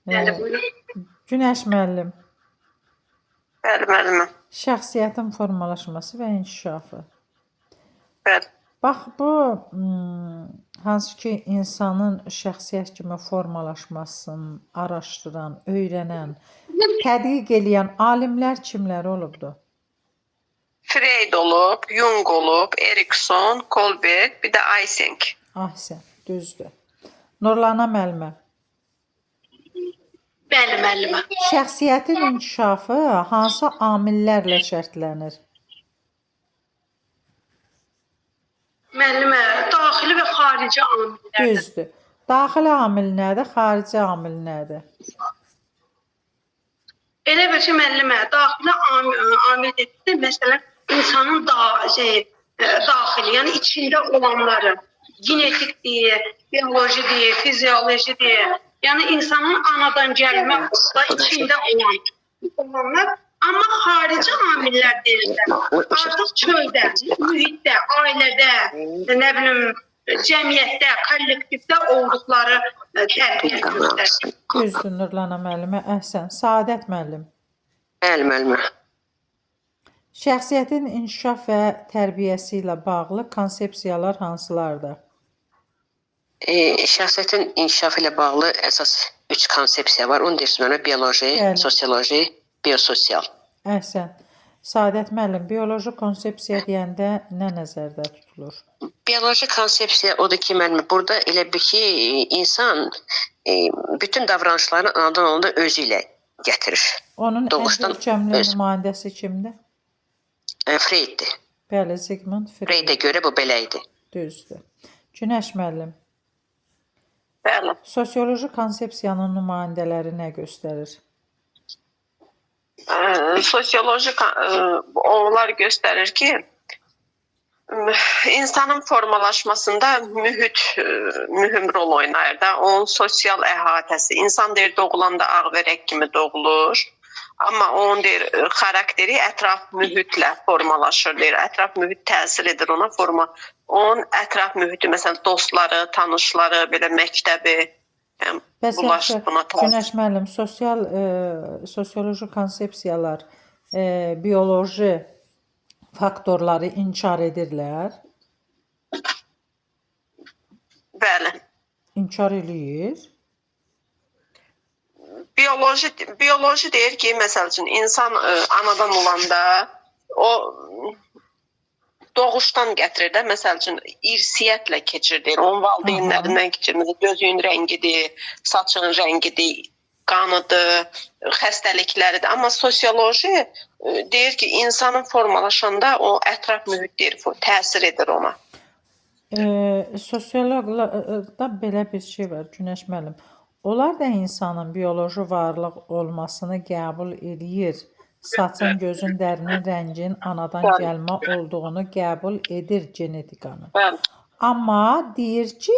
Bəli, Ee, buyurun. Günəş müəllim, Bəli, müəlliməm. şəxsiyyətin formalaşması və inkişafı. Bəli. Bax bu hansı ki insanın şəxsiyyət kimi formalaşmasını araşdıran, öyrənən, tədqiq eləyən alimlər kimlər olubdu? Freud olub, Jung olub, Erikson, Kohlberg, bir də Eysenck. Ahsən, düzdür. Nurlana müəllimə, Bəli, müəllimə. şəxsiyyətin inkişafı hansı amillərlə şərtlənir? Müəllimə, daxili və xarici amillərdir. Düzdür. Daxili amil nədir, xarici amil nədir? Elə bir şey müəllimə, daxili amil dedikdə məsələn insanın daxili, yəni içində olanları, genetikdir, biolojidir, fiziolojidir. Yəni insanın anadan gəlmə içində olanlar, amma xarici amillər deyirlər. Artıq çöldə, mühitdə, ailədə, nə bilim, cəmiyyətdə, kollektivdə olduqları tərbiyə göstərir. Düzdür Nurlana müəllimə, əhsən. Səadət müəllim. Bəli, müəllimə. Şəxsiyyətin inkişaf və tərbiyəsi ilə bağlı konsepsiyalar hansılardır? Şəxsiyyətin inkişafı ilə bağlı əsas 3 konsepsiya var. Onu deyirsən mənə bioloji, Bəli. sosioloji, biososial. Əhsən. Səadət müəllim, bioloji konsepsiya deyəndə nə nəzərdə tutulur? Bioloji konsepsiya odur ki, müəllimə, burada elə bir ki, insan bütün davranışlarını anadan olanda özü ilə gətirir. Onun Doğuşdan ən görkəmli öz. nümayəndəsi kimdir? Freuddir. Bəli, Sigmund Freud. Freudə görə bu belə idi. Düzdür. Günəş müəllim, Bəli. sosioloji konsepsiyanın nümayəndələri nə göstərir? Sosioloji onlar göstərir ki, insanın formalaşmasında mühit mühüm rol oynayır da. Onun sosial əhatəsi. İnsan deyir doğulanda ağverək kimi doğulur. Amma onun deyir xarakteri ətraf mühitlə formalaşır deyir. Ətraf mühit təsir edir ona forma. Onun ətraf mühiti məsələn dostları, tanışları, belə məktəbi, Bəs yaxşı, Günəş müəllim, sosioloji konsepsiyalar bioloji faktorları inkar edirlər? Bəli. İnkar eləyir? Bioloji deyir ki, məsəl üçün insan anadan olanda o doğuşdan gətirir də, məsəl üçün irsiyyətlə keçir deyir. Onun valideynlərindən keçir. Gözün rəngidir, saçın rəngidir, qanıdır, xəstəlikləridir. Amma sosioloji deyir ki, insanın formalaşanda o ətraf mühit deyir, təsir edir ona. Sosioloqda belə bir şey var, Günəş müəllim. Onlar da insanın bioloji varlıq olmasını qəbul edir. Saçın, gözün, dərinin, rəngin anadan gəlmə olduğunu qəbul edir genetikanı. Bəli. Amma deyir ki,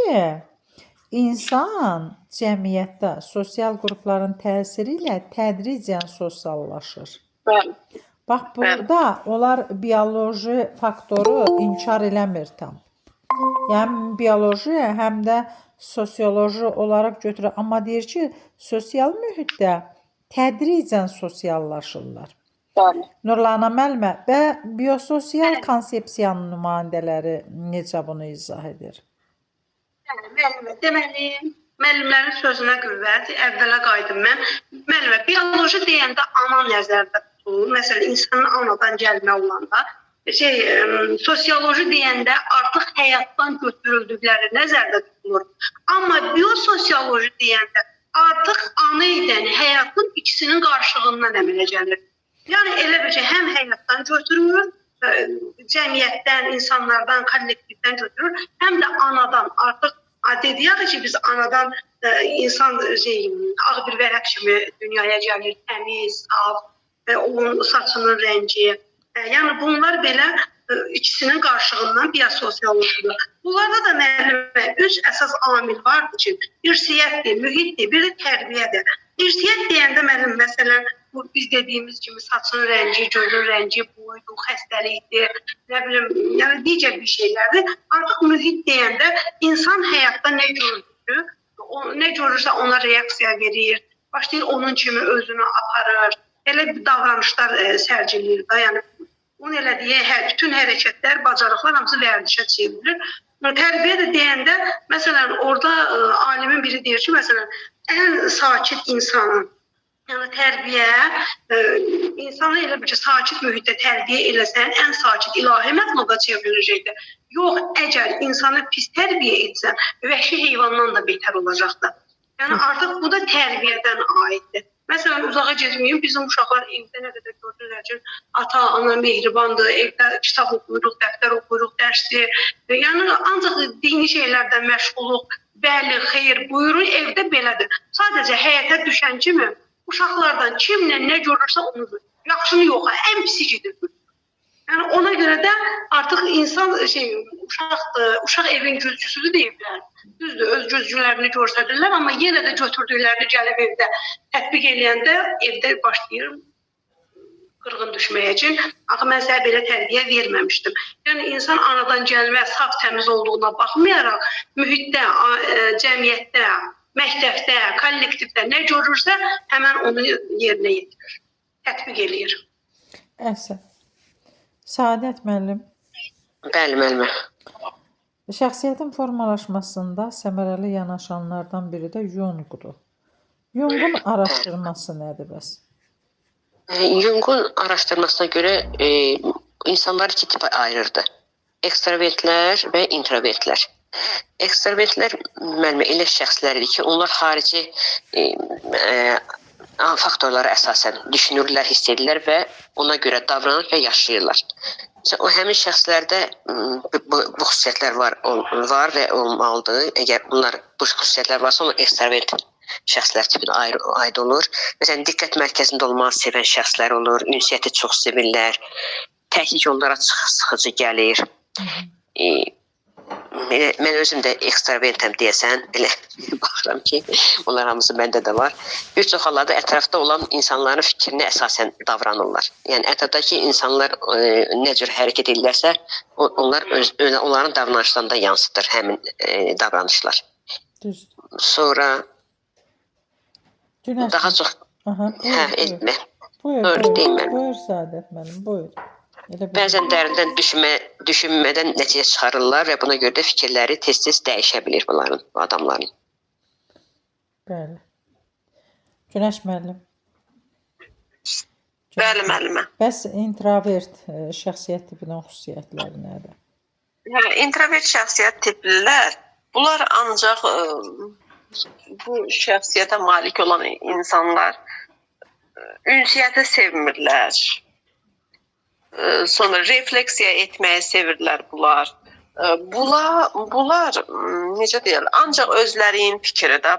insan cəmiyyətdə sosial qrupların təsiri ilə tədricən sosiallaşır. Bəli. Bax, burada onlar bioloji faktoru inkar eləmir tam. Yəni, bioloji həm də sosioloji olaraq götürür. Amma deyir ki, sosial mühitdə tədricən sosiallaşırlar. Bəli. Nurlana müəllimə, və biososial konsepsiyanın nümayəndələri necə bunu izah edir? Müəllimə, deməli, müəllimlərin sözünə qüvvət, əvvələ qayıdım mən. Müəllimə, bioloji deyəndə ana nəzərdə tutulur. Məsələn, insanın anadan gəlmə olanda, sosioloji deyəndə artıq həyatdan götürüldükləri nəzərdə tutulur. Amma biososioloji deyəndə artıq ana ilə həyatın ikisinin qarşılığından əmələ gəlir. Yəni elə bir şey, həm həyatdan götürülür, cəmiyyətdən, insanlardan, kollektivdən götürülür, həm də anadan artıq dediyək ki, biz anadan insan ağ bir vərəq kimi dünyaya gəlir, təmiz, saf, onun saçının rəngi. Yəni bunlar belə ikisinin qarşılığından biososiolojidir. Bunlarda da müəllimə 3 əsas amil vardır ki, irsiyyətdir, mühitdir, bir də tərbiyədir. İrsiyyət deyəndə müəllim, məsələn, bu biz dediyimiz kimi saçın rəngi, gözün rəngi, boydu, xəstəlikdir, nə bilim, yəni digər bir şeylərdir. Artıq mühit deyəndə insan həyatda nə görür, nə görürsə ona reaksiya verir. başlayır onun kimi özünü aparır. Elə bir davranışlar sərgiləyir də. Yəni onun elədiyi bütün hərəkətlər, bacarıqlar hamısı vərdişə çevrilir. Tərbiyə də deyəndə, məsələn, orada alimin biri deyir ki, məsələn, ən sakit insanın, yəni tərbiyə, insanı elə bir ki, sakit mühitdə tərbiyə eləsən, ən sakit ilahi məxluqa çevriləcəkdir. Yox, əgər insanı pis tərbiyə etsən, vəhşi heyvandan da betər olacaqdır. Yəni artıq bu da tərbiyədən aiddir. Məsələn, uzağa getməyim, bizim uşaqlar evdə nə qədər gördülər ki, ata, ana mehribandır, evdə kitab oxuyuruq, dəftər oxuyuruq, dərsdir. Yəni ancaq dini şeylərdən məşğuluq, bəli, xeyr, buyurun, evdə belədir. Sadəcə həyətə düşən kimi uşaqlardan kimlə nə görürsə onu görür. Yaxşını yox, ən pisikidir. Yəni ona görə də artıq insan uşaq evin güzgüsüdür deyiblər. Düzdür, öz güzgülərini göstərirlər, amma yenə də götürdüklərini gəlib evdə tətbiq eləyəndə evdə başlayır qırğın düşməyə ki, axı mən sənə belə tərbiyə verməmişdim. Yəni insan anadan gəlmə, saf, təmiz olduğuna baxmayaraq, mühitdə, cəmiyyətdə, məktəbdə, kollektivdə nə görürsə, həmən onu yerinə yetirir, tətbiq eləyir. Əhsən. Səadət müəllim. Bəli, müəllimə. Şəxsiyyətin formalaşmasında səmərəli yanaşanlardan biri də Jungdur. Jungun araşdırması nədir bəs? Jung'un araşdırmasına görə insanları iki tipə ayırırdı. Ekstravertlər və introvertlər. Ekstravertlər müəllimə elə şəxslərdir ki, onlar xarici faktorlara əsasən düşünürlər, hiss edirlər və ona görə davranır və yaşayırlar. O həmin şəxslərdə bu xüsusiyyətlər var və olmalıdır. Əgər bunlar bu xüsusiyyətlər varsa, onlar ekstravert şəxslər tipinə aid olur. Məsələn, diqqət mərkəzində olmağı sevən şəxslər olur, ünsiyyəti çox sevirlər, təklik onlara sıxıcı gəlir. Mən özüm də ekstravertəm deyəsən, elə baxıram ki, onlar hamısı məndə də var. Bir çox hallarda ətrafda olan insanların fikrinə əsasən davranırlar. Yəni ətrafdakı insanlar nə cür hərəkət edirlərsə, onların davranışlarında yansıdır həmin davranışlar. Düzdür. Sonra daha çox etmə. Buyur Səadət müəllim, buyur. Bəzən dərindən düşünmədən nəticə çıxarırlar və buna görə də fikirləri tez-tez dəyişə bilir bu adamların. Bəli. Günəş müəllim. Bəli, müəllimə. Bəs introvert şəxsiyyət tipinin xüsusiyyətləri nədir? İntrovert şəxsiyyət tiplilər, bunlar ancaq bu şəxsiyyətə malik olan insanlar ünsiyyəti sevmirlər. Sonra refleksiya etməyi sevirlər bunlar. Bunlar necə deyirlər, ancaq özlərinin fikri də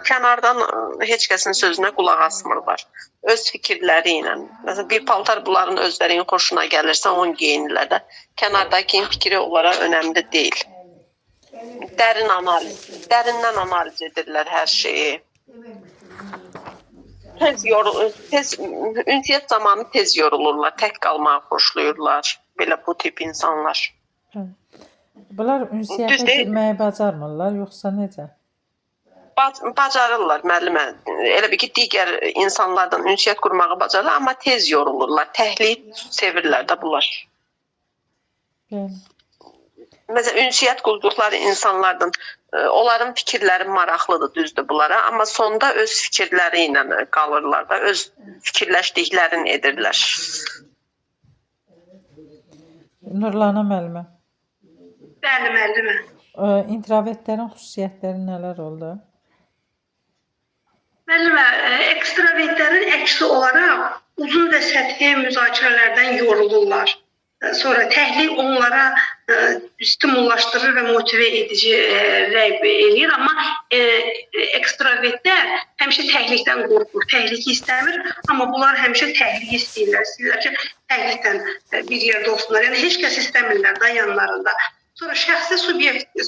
kənardan heç kəsin sözünə qulaq asmırlar. Öz fikirləri ilə. Məsələn, bir paltar bunların özlərinin xoşuna gəlirsə, onu geyinirlər də. Kənardakinin fikri onlara önəmli deyil. Dərindən analiz edirlər hər şeyi. Ünsiyyət zamanı tez yorulurlar, tək qalmağı xoşlayırlar. Belə bu tip insanlar. Bunlar ünsiyyətə girməyi bacarmırlar, yoxsa necə? Bacarırlar, müəllimə. Elə bir ki, digər insanlardan ünsiyyət qurmağı bacarırlar, amma tez yorulurlar. Təhlik sevirlər də bunlar. Məsələn, ünsiyyət qurduqları insanlardan onların fikirləri maraqlıdır, düzdür bunlara, amma sonda öz fikirləri ilə qalırlar da, öz fikirləşdiklərini edirlər. Nurlana müəllimə. Bəli, müəllimə. İntrovertlərin xüsusiyyətləri nələr oldu? Müəllimə, ekstravertlərin əksi olaraq uzun və səthi müzakirələrdən yorulurlar. Sonra təhlik onlara stimullaşdırır və motivə edici rəy eləyir, amma ekstravertlər həmişə təhlikdən qorxur, təhliki istəmir, amma bunlar həmişə təhliki istəyirlər. İstəyirlər ki, təhlikdən bir yerdə olsunlar. Yəni heç kəs istəmirlər da yanlarında. Sonra şəxsi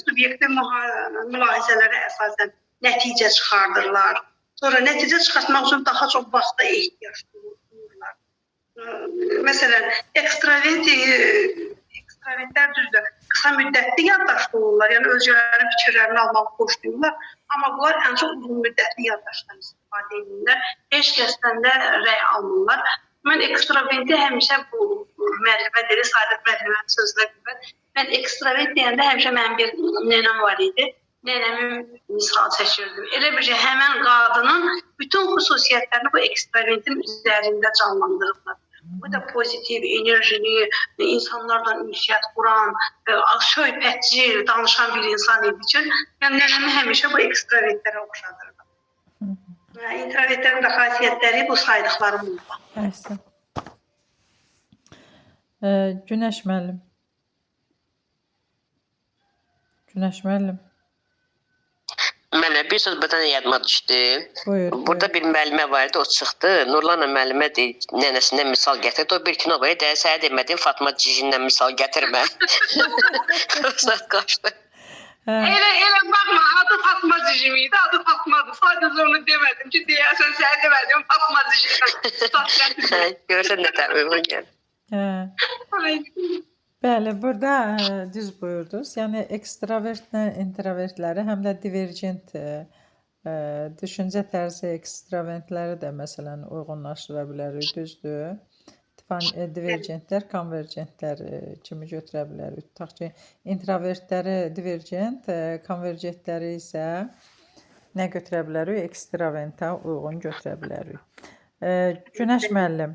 subyektiv mülahizələrə əsasən nəticə çıxardırlar. Sonra nəticə çıxartmaq üçün daha çox vaxta ehtiyac duyurlar. Məsələn, ekstravertlər düzdür, qısa müddətli yaddaşlı olurlar, yəni özlərinin fikirlərini almaq xoşlayırlar. Amma bunlar ən çox uzun müddətli yaddaşdan istifadə edirlər. Heç kəsdən də rəy almırlar. Mən ekstraventi həmişə bu müəllimə dedi, Saadət müəllimənin sözünə qüvvət. Mən ekstravent deyəndə həmişə mənim bir nənəm var idi. Nənəmin misal çəkirdim. Elə bir şey, həmən qadının bütün xüsusiyyətlərini bu ekstraventin üzərində canlandırırlar. Bu da pozitiv, enerjili, insanlarla ünsiyyət quran, söhbətçi, danışan bir insan idi üçün. Yəni, nənəmi həmişə bu ekstraventlərə oxşadırdım. İntroventlərin də xasiyyətləri bu saydıqlarım oldu. Əhsən. Günəş müəllim. Günəş müəllim. Mənə bir söz buradan yadıma düşdü. Buyur. Burada bir müəllimə var idi, o çıxdı. Nurlanla müəllimə deyir, nənəsindən misal gətirdi. O bir kino var idi, sənə demədim Fatma Cicindən misal gətirmə. O saat qaçdı. Elə baxma, adı Fatma Cicim idi, adı Fatmadır. Sadəcə onu demədim ki, deyəsən sənə demədim Fatma Cicim. Görürsən nə də uyğun gəlir. Bəli, burada düz buyurdunuz. Yəni ekstravertlə introvertləri, həm də divergent düşüncə tərzi ekstravertləri də məsələn uyğunlaşdıra bilərik, düzdür. Divergentlər, konvergentlər kimi götürə bilərik. Tutaq ki, introvertləri divergent, konvergentləri isə nə götürə bilərik? Ekstraventə uyğun götürə bilərik. Günəş müəllim,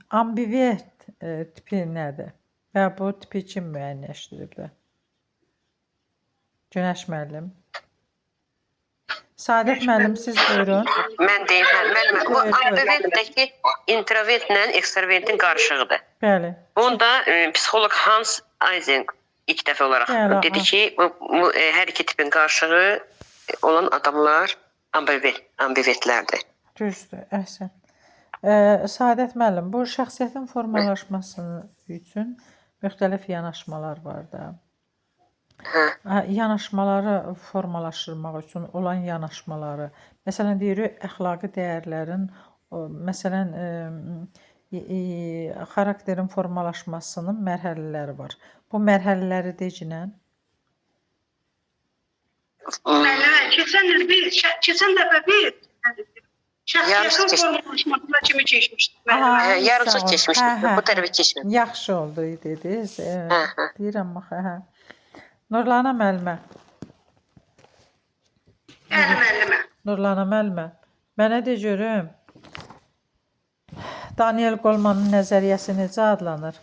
ambivert tipi nədir? Və bu tipi kim müəyyənləşdiribdir? Günəş müəllim. Saadət müəllim, siz buyurun. Mən deyim, müəllimə, bu ambivertdəki introvertlə ekstravertin qarışığıdır. Bəli. Bunda psixolog Hans Eysenck ilk dəfə olaraq dedi ki, bu hər iki tipin qarşılığı olan adamlar ambivertlərdir. Düzdür, əhsən. Saadət müəllim, bu şəxsiyyətin formalaşması üçün müxtəlif yanaşmalar var da. Yanaşmaları formalaşdırmaq üçün olan yanaşmaları, məsələn deyirik, əxlaqi dəyərlərin, məsələn, xarakterin formalaşmasının mərhələləri var. Bu mərhələləri decinən? Keçən dəfə bir şəxsiyyətin formalaşmasına kimi keçmişdik. Yarısı keçmişdik, bu tərəfə keçmədik. Yaxşı oldu, dediniz. Deyirəm, Nurlana müəllimə. Müəllimə. Nurlana müəllimə. Mənə de görüm, Daniel Golemanın nəzəriyyəsi necə adlanır?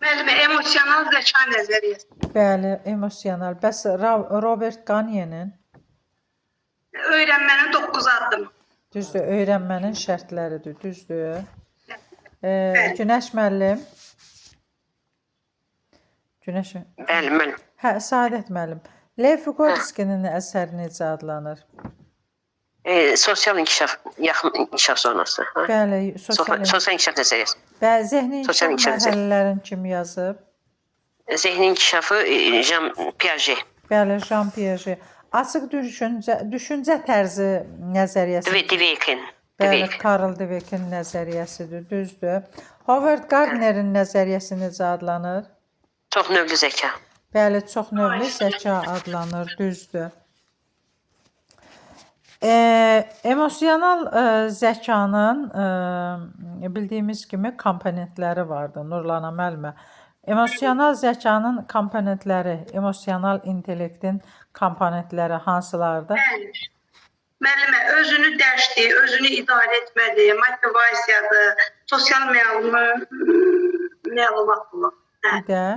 Müəllimə, emosional zəka nəzəriyyəsi. Bəli, emosional. Bəs Robert Gagne'nin? Öyrənmənin 9 addım. Düzdür, öyrənmənin şərtləridir, düzdür. Günəş müəllim. Günəş. Bəli, müəllim. Hə, Saadət müəllim. Lev Vygotsky'nin əsəri necə adlanır? Sosial inkişaf, yaxın inkişaf zonası. Bəli, sosial inkişaf nəzəriyyəsi. Bəli, zehni inkişaf mərhələlərini kim yazıb? Zehni inkişafı Jean Piaget. Bəli, Jean Piaget. Açıq düşüncə tərzi nəzəriyyəsi. Dweck'in. Bəli, Karl Dweck'in nəzəriyyəsidir, düzdür. Howard Gardner'in nəzəriyyəsi necə adlanır? Çox növlü zəka. Bəli, çox növlü zəka adlanır, düzdür. Emosional zəkanın bildiyimiz kimi komponentləri vardır, Nurlana müəllimə. Emosional zəkanın komponentləri, emosional intellektin komponentləri hansılardır? Müəllimə, özünü dəşdi, özünü idarə etmədi, motivasiyadır, sosial məlumatlılıq.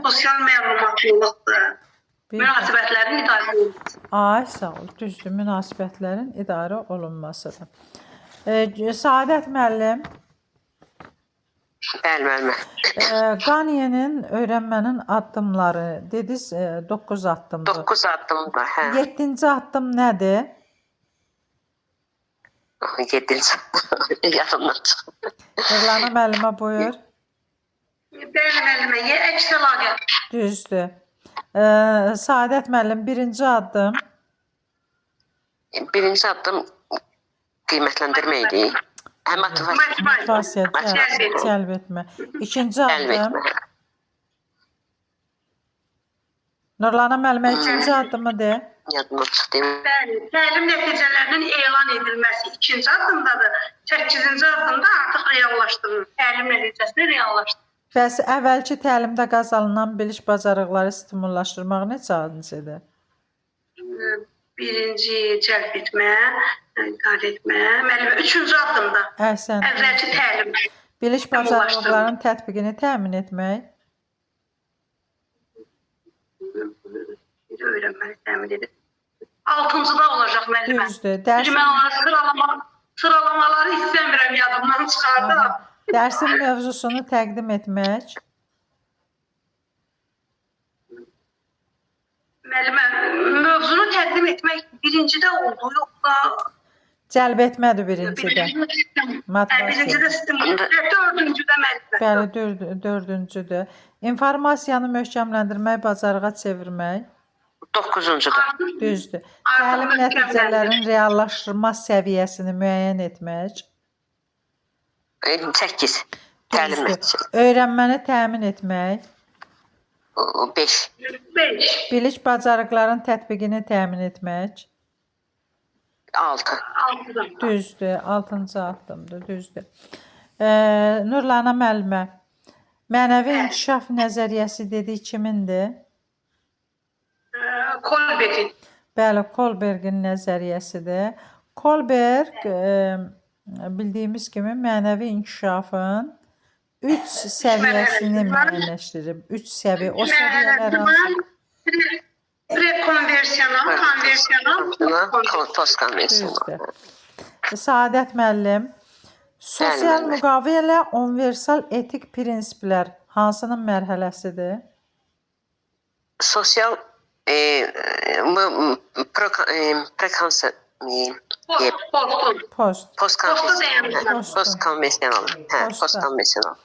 Sosial məlumatlılıqdır. Münasibətlərin idarə olunması. Ay, sağ ol, düzdür, münasibətlərin idarə olunmasıdır. Saadət müəllim. Bəli, müəllimə. Gagne'nin öyrənmənin addımları, dediniz 9 addımdır. 9 addımdır, hə. 7-ci addım nədir? 7-ci addım, yadımdan çıxdı. Nurlana müəllimə buyur. Bəli, müəllimə, əks əlaqə. Düzdür. Saadət müəllim, 1-ci addım? 1-ci addım qiymətləndirmə idi. Motivasiya, cəlb etmə. 2-ci addım? Nurlana müəllimə, 2-ci addımı de. yadımdan çıxdı. Bəli, təlim nəticələrinin elan edilməsi ikinci addımdadır. 8-ci addımda artıq reallaşdırılır. Təlim nəticəsini reallaşdırılır. Bəs əvvəlki təlimdə qazanılan biliş bacarıqları stimullaşdırmaq neçəncidir? Birinci cəlb etmə, qad etmə, müəllimə üçüncü addımda. Əhsən. Əvvəlki təlim. Biliş bacarıqlarının tətbiqini təmin etmək. Öyrənməni təmin edir. 6-cıda olacaq müəllimə. Düzdür. Mən onları sıralamaları istəmirəm, yadımdan çıxardım. Dərsin mövzusunu təqdim etmək. Müəllimə, mövzunu təqdim etmək birincidə oldu, yoxsa Cəlb etmədir birincidə. birincidə stimul, dördüncüdə müəllimə. Bəli, dördüncüdür. İnformasiyanı möhkəmləndirmək, bacarığa çevirmək. 9-cuda. Düzdür. Təlim nəticələrinin reallaşdırma səviyyəsini müəyyən etmək. 8. Təlim Düzdür. nəticəsi. Öyrənməni təmin etmək. 5. 5. Biliş bacarıqların tətbiqini təmin etmək. 6. 6'da. Düzdür. 6-cı addımdır. Düzdür. Nurlana müəllimə, mənəvi inkişaf nəzəriyyəsi dedik kimindir? Kolbek'in. Bəli, Kolbergin nəzəriyyəsidir. Kolberg bildiyimiz kimi mənəvi inkişafın 3 səviyyəsini müəyyənləşdirib. 3 səviyyə. O səviyyələr hansı? Prekonversiyonel, konversiyonel, Postkonvensional. Düzdür. Saadət müəllim, sosial Bəli, müqavilə universal etik prinsiplər hansının mərhələsidir? Sosial Post. postkonvensional. Postkonvensional.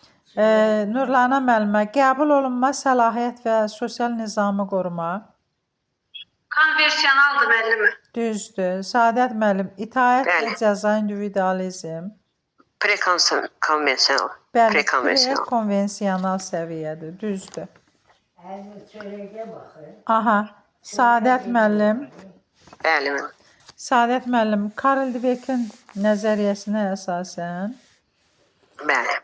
Nurlana müəllimə, qəbul olunma, səlahiyyət və sosial nizamı qorumaq. konversiyoneldir müəllimə. Düzdür. Saadət müəllim, itaət və Bəli. cəza individualizm. Prekonvensional. Bəli, Prekonvensional. konvensional səviyyədir. Düzdür. Aha, Saadət müəllim. Bəli. Saadət müəllim, Karl Dweck'in nəzəriyyəsinə əsasən Bəli.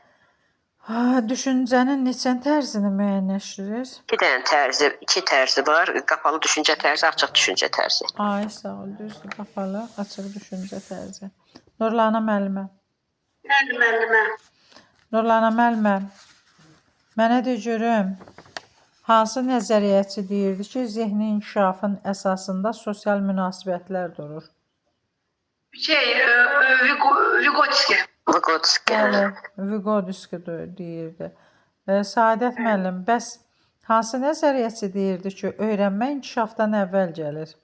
düşüncənin neçə tərzini müəyyənləşdirir? 2 dənə tərzi, 2 tərzi var. Qapalı düşüncə tərzi, açıq düşüncə tərzi. Ay, sağ ol. Düzdür. Qapalı, açıq düşüncə tərzi. Nurlana müəllimə. Müəllimə. Nurlana müəllimə, mənə de görüm, hansı nəzəriyyəçi deyirdi ki, zehni inkişafın əsasında sosial münasibətlər durur? Vygotsky. Vygotsky. Bəli, Vygotsky deyirdi. Saadət müəllim, bəs hansı nəzəriyyəçi deyirdi ki, öyrənmə inkişafdan əvvəl gəlir?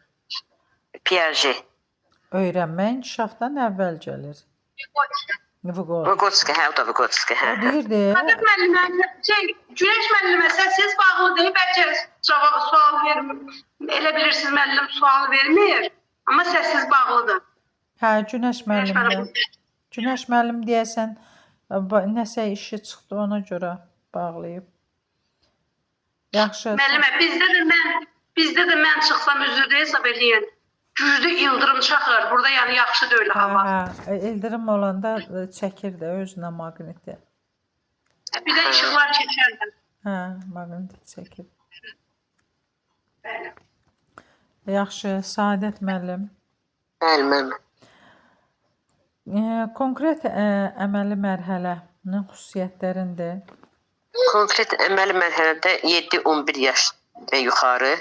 Piaget. Öyrənmə inkişafdan əvvəl gəlir. Vygotsky. Vygotsky. Vygotsky, hə, o da Vygotsky, hə. O deyirdi. Müəllimə, Güneş müəllimə, səssiz bağlı deyil, bəlkə sual vermir. Elə bilirsiniz müəllim sual vermir, amma səssiz bağlıdır. Hə, Günəş müəllim. Günəş müəllim deyəsən nəsə işi çıxdı, ona görə bağlayıb. Yaxşı. Müəllimə, bizdə də mən çıxsam üzrdə hesab eləyin. Güclü ildırım çaxır. Burada yəni yaxşı deyil hava. Hə, ildırım olanda çəkir də özünə maqniti. Bir də işıqlar keçər. Hə, maqniti çəkir. Bəli. Yaxşı, Saadət müəllim. Bəli, müəllim. Konkret əməli mərhələnin xüsusiyyətlərindir. Konkret əməli mərhələdə 7-11 yaş və yuxarı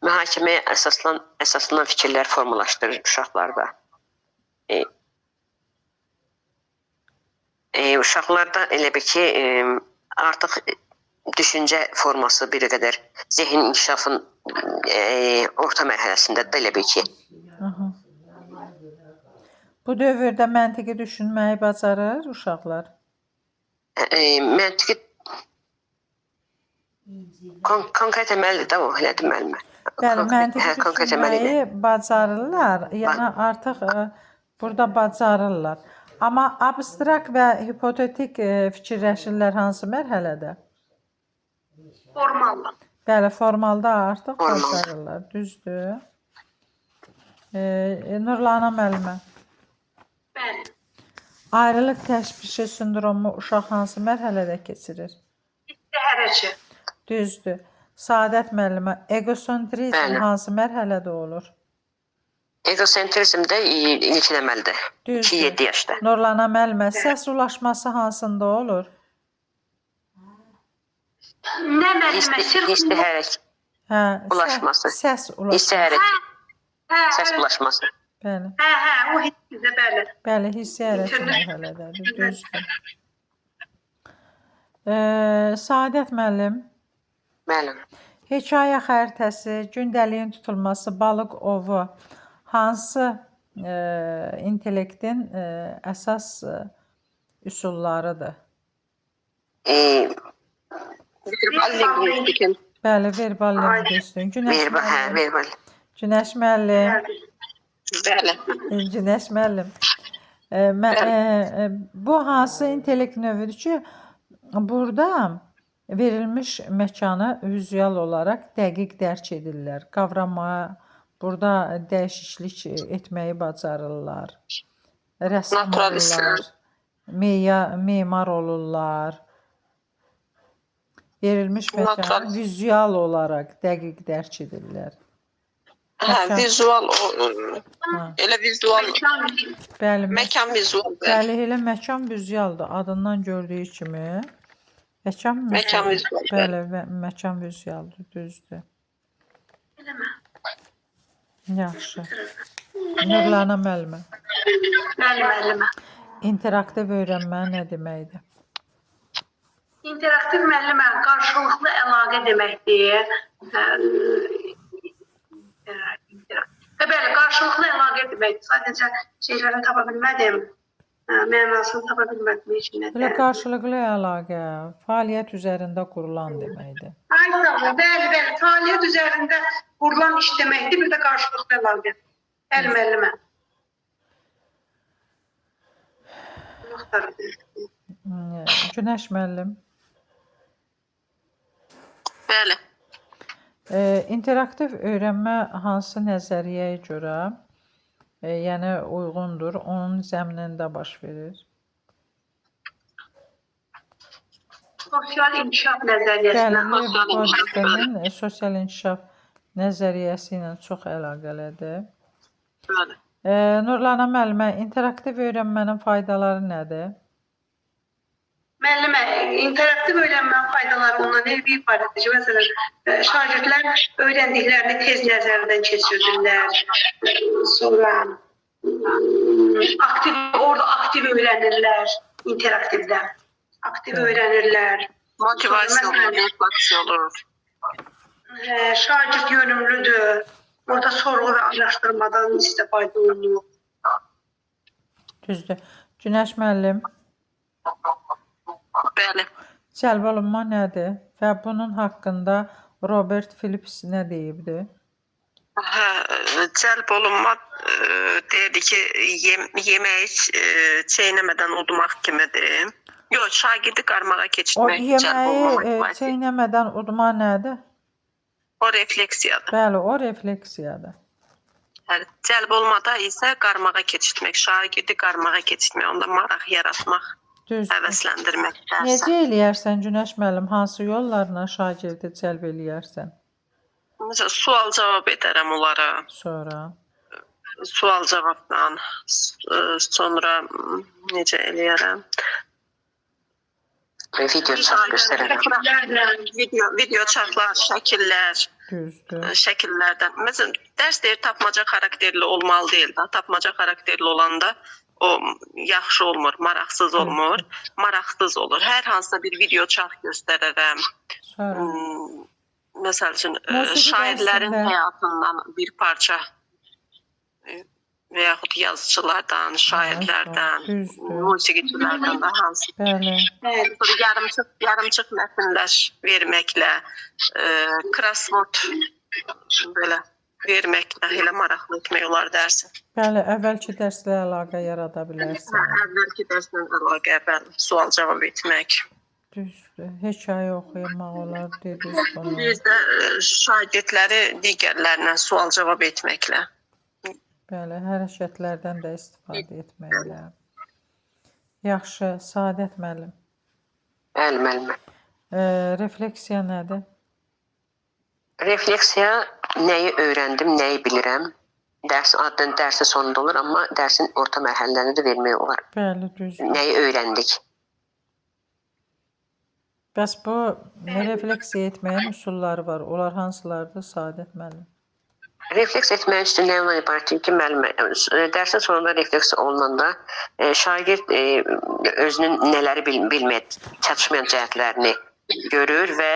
mühakiməyə əsaslanan fikirlər formalaşdırır uşaqlarda. Uşaqlarda elə bil ki, artıq düşüncə forması bir qədər zehin inkişafın orta mərhələsindədir də elə bil ki. Bu dövrdə məntiqi düşünməyi bacarır uşaqlar. Məntiqi konkret əməlidir də o, elədir müəllimə. Bəli, məntiqi düşünməyi bacarırlar. Yəni artıq burada bacarırlar. Amma abstrakt və hipotetik fikirləşirlər hansı mərhələdə? Formal. Bəli, formalda artıq bacarırlar. Düzdür. Nurlana müəllimə, Bəli. ayrılıq təşvişi sindromu uşaq hansı mərhələdə keçirir? Hərəcə. Düzdür. Saadət müəllimə, egosentrizm Bəli. hansı mərhələdə olur? Egosentrizm də ilkin əməldə. Düzdür. 2-7 yaşda. Nurlana müəllimə, səs ulaşması hansında olur? Nə müəllimə? Hissi hərəkət, Hə, Ulaşması. Səs hissi ulaşması. hərəkət, Hə, səs bulaşması. Bəli. hə, o hissizdə bəli. Bəli, hissi hərəkət İnternet. mərhələdədir. Düzdür. Saadət müəllim, Bəli. hekayə xəritəsi, gündəliyin tutulması, balıq ovu hansı intellektin əsas üsullarıdır? Verbal lingvistikin. Bəli, verbal lingvistik. Verbal. Günəş müəllim. Bəli. Günəş müəllim. Bu hansı intellekt növüdür ki, burada verilmiş məkanı vizual olaraq dəqiq dərk edirlər. Qavrama, burada dəyişiklik etməyi bacarırlar. Rəssam Naturalistlər. olurlar. Memar olurlar. Verilmiş məkanı Natural. vizual olaraq dəqiq dərk edirlər. Hə, Məkan. vizual Ha. elə vizual Bəli, məkan vizual. bəli, elə məkan vizualdır. Adından gördüyü kimi. Məkan vizual. Bəli, məkan vizualdır, düzdür. Yaxşı. Nurlana müəllimə, Bəli, müəllimə. interaktiv öyrənmə nə deməkdir? İnteraktiv müəllimə qarşılıqlı əlaqə deməkdir. Bəli, qarşılıqlı əlaqə deməkdir. Sadəcə şeyləri tapa bilmədim. Mənasını tapa bilmədim heç Elə nədə. qarşılıqlı əlaqə fəaliyyət üzərində qurulan deməkdir. Aynen, bəli, fəaliyyət üzərində qurulan iş deməkdir, bir də qarşılıqlı əlaqə. Bəli, müəllimə. Günəş müəllim, Bəli. interaktiv öyrənmə hansı nəzəriyyəyə görə, yəni uyğundur, onun zəminində baş verir? Sosial inkişaf nəzəriyyəsinə. Bəli, Lev-Godskinin sosial inkişaf nəzəriyyəsi ilə çox əlaqəlidir. Bəli. Nurlana müəllimə, interaktiv öyrənmənin faydaları nədir? Müəllimə, interaktiv öyrənmənin faydaları ondan bir ibarətdir ki, məsələn, şagirdlər öyrəndiklərini tez nəzərdən keçirdirlər. Sonra orada aktiv öyrənirlər interaktivdə. Aktiv öyrənirlər. Motivasiya olur, refleksiya olur. Şagird yönümlüdür. Orada sorğu və araşdırmadan istifadə olunur. Düzdür. Günəş müəllim, Bəli. cəlb olunma nədir və bunun haqqında Robert Phillips nə deyibdi? Hə, cəlb olunma deyirdi ki, yeməyi çeynəmədən udmaq kimidir. Yox, şagirdi qarmağa O keçirmək cəlb olunma. yeməyi çeynəmədən udma nədir? O refleksiyadır. Bəli, o refleksiyadır. Hə, cəlb olmada isə qarmağa keçirtmək, şagirdi qarmağa keçirtmək, onda maraq yaratmaq, Düzdür. həvəsləndirmək dərsə. Necə eləyərsən Günəş müəllim? Hansı yollarla şagirdi cəlb eləyərsən? Məsələn, sual cavab edərəm onlara. Sonra Sual cavabla, sonra necə eləyərəm? Video çap göstərərəm. Video çarxlar, şəkillər, düzdür. şəkillərdən. Məsələn, dərs deyir tapmaca xarakterli olmalı deyil də. Tapmaca xarakterli olanda o yaxşı olmur, maraqsız olmur, maraqsız olur. Hər hansısa bir video çarx göstərərəm. Sonra Məsəl üçün Musiqi şairlərin dərsində. həyatından bir parça və yaxud yazıçılardan, şairlərdən, düzdür. musiqiçilərdən də hansı Bəli. yarımçıq mətnlər verməklə, crossword belə verməklə elə maraqlı etmək olar dərsi. Bəli, əvvəlki dərslə əlaqə yarada bilərsən. Əvvəlki dərslə əlaqə, bəli, sual cavab etmək. Düzdür. Hekayə oxumaq olar, dediniz bunu. Biz də şagirdləri digərlərinə sual cavab etməklə Bəli, hərəkətlərdən də istifadə etməklə. Yaxşı, Saadət müəllim. Bəli, müəllimə. Refleksiya nədir? Refleksiya nəyi öyrəndim, nəyi bilirəm. Dərsin sonunda olur, amma dərsin orta mərhələlərini də vermək olar. Bəli, düzdür. Nəyi öyrəndik? Bəs bu refleksiya etməyin üsulları var. Onlar hansılardır, Saadət müəllim? Refleks etməyin üstünlüyü ondan ibarət ki, müəllimə, dərsin sonunda refleksiya olunanda şagird özünün nələri bilməyə çatışmayan cəhətlərini görür və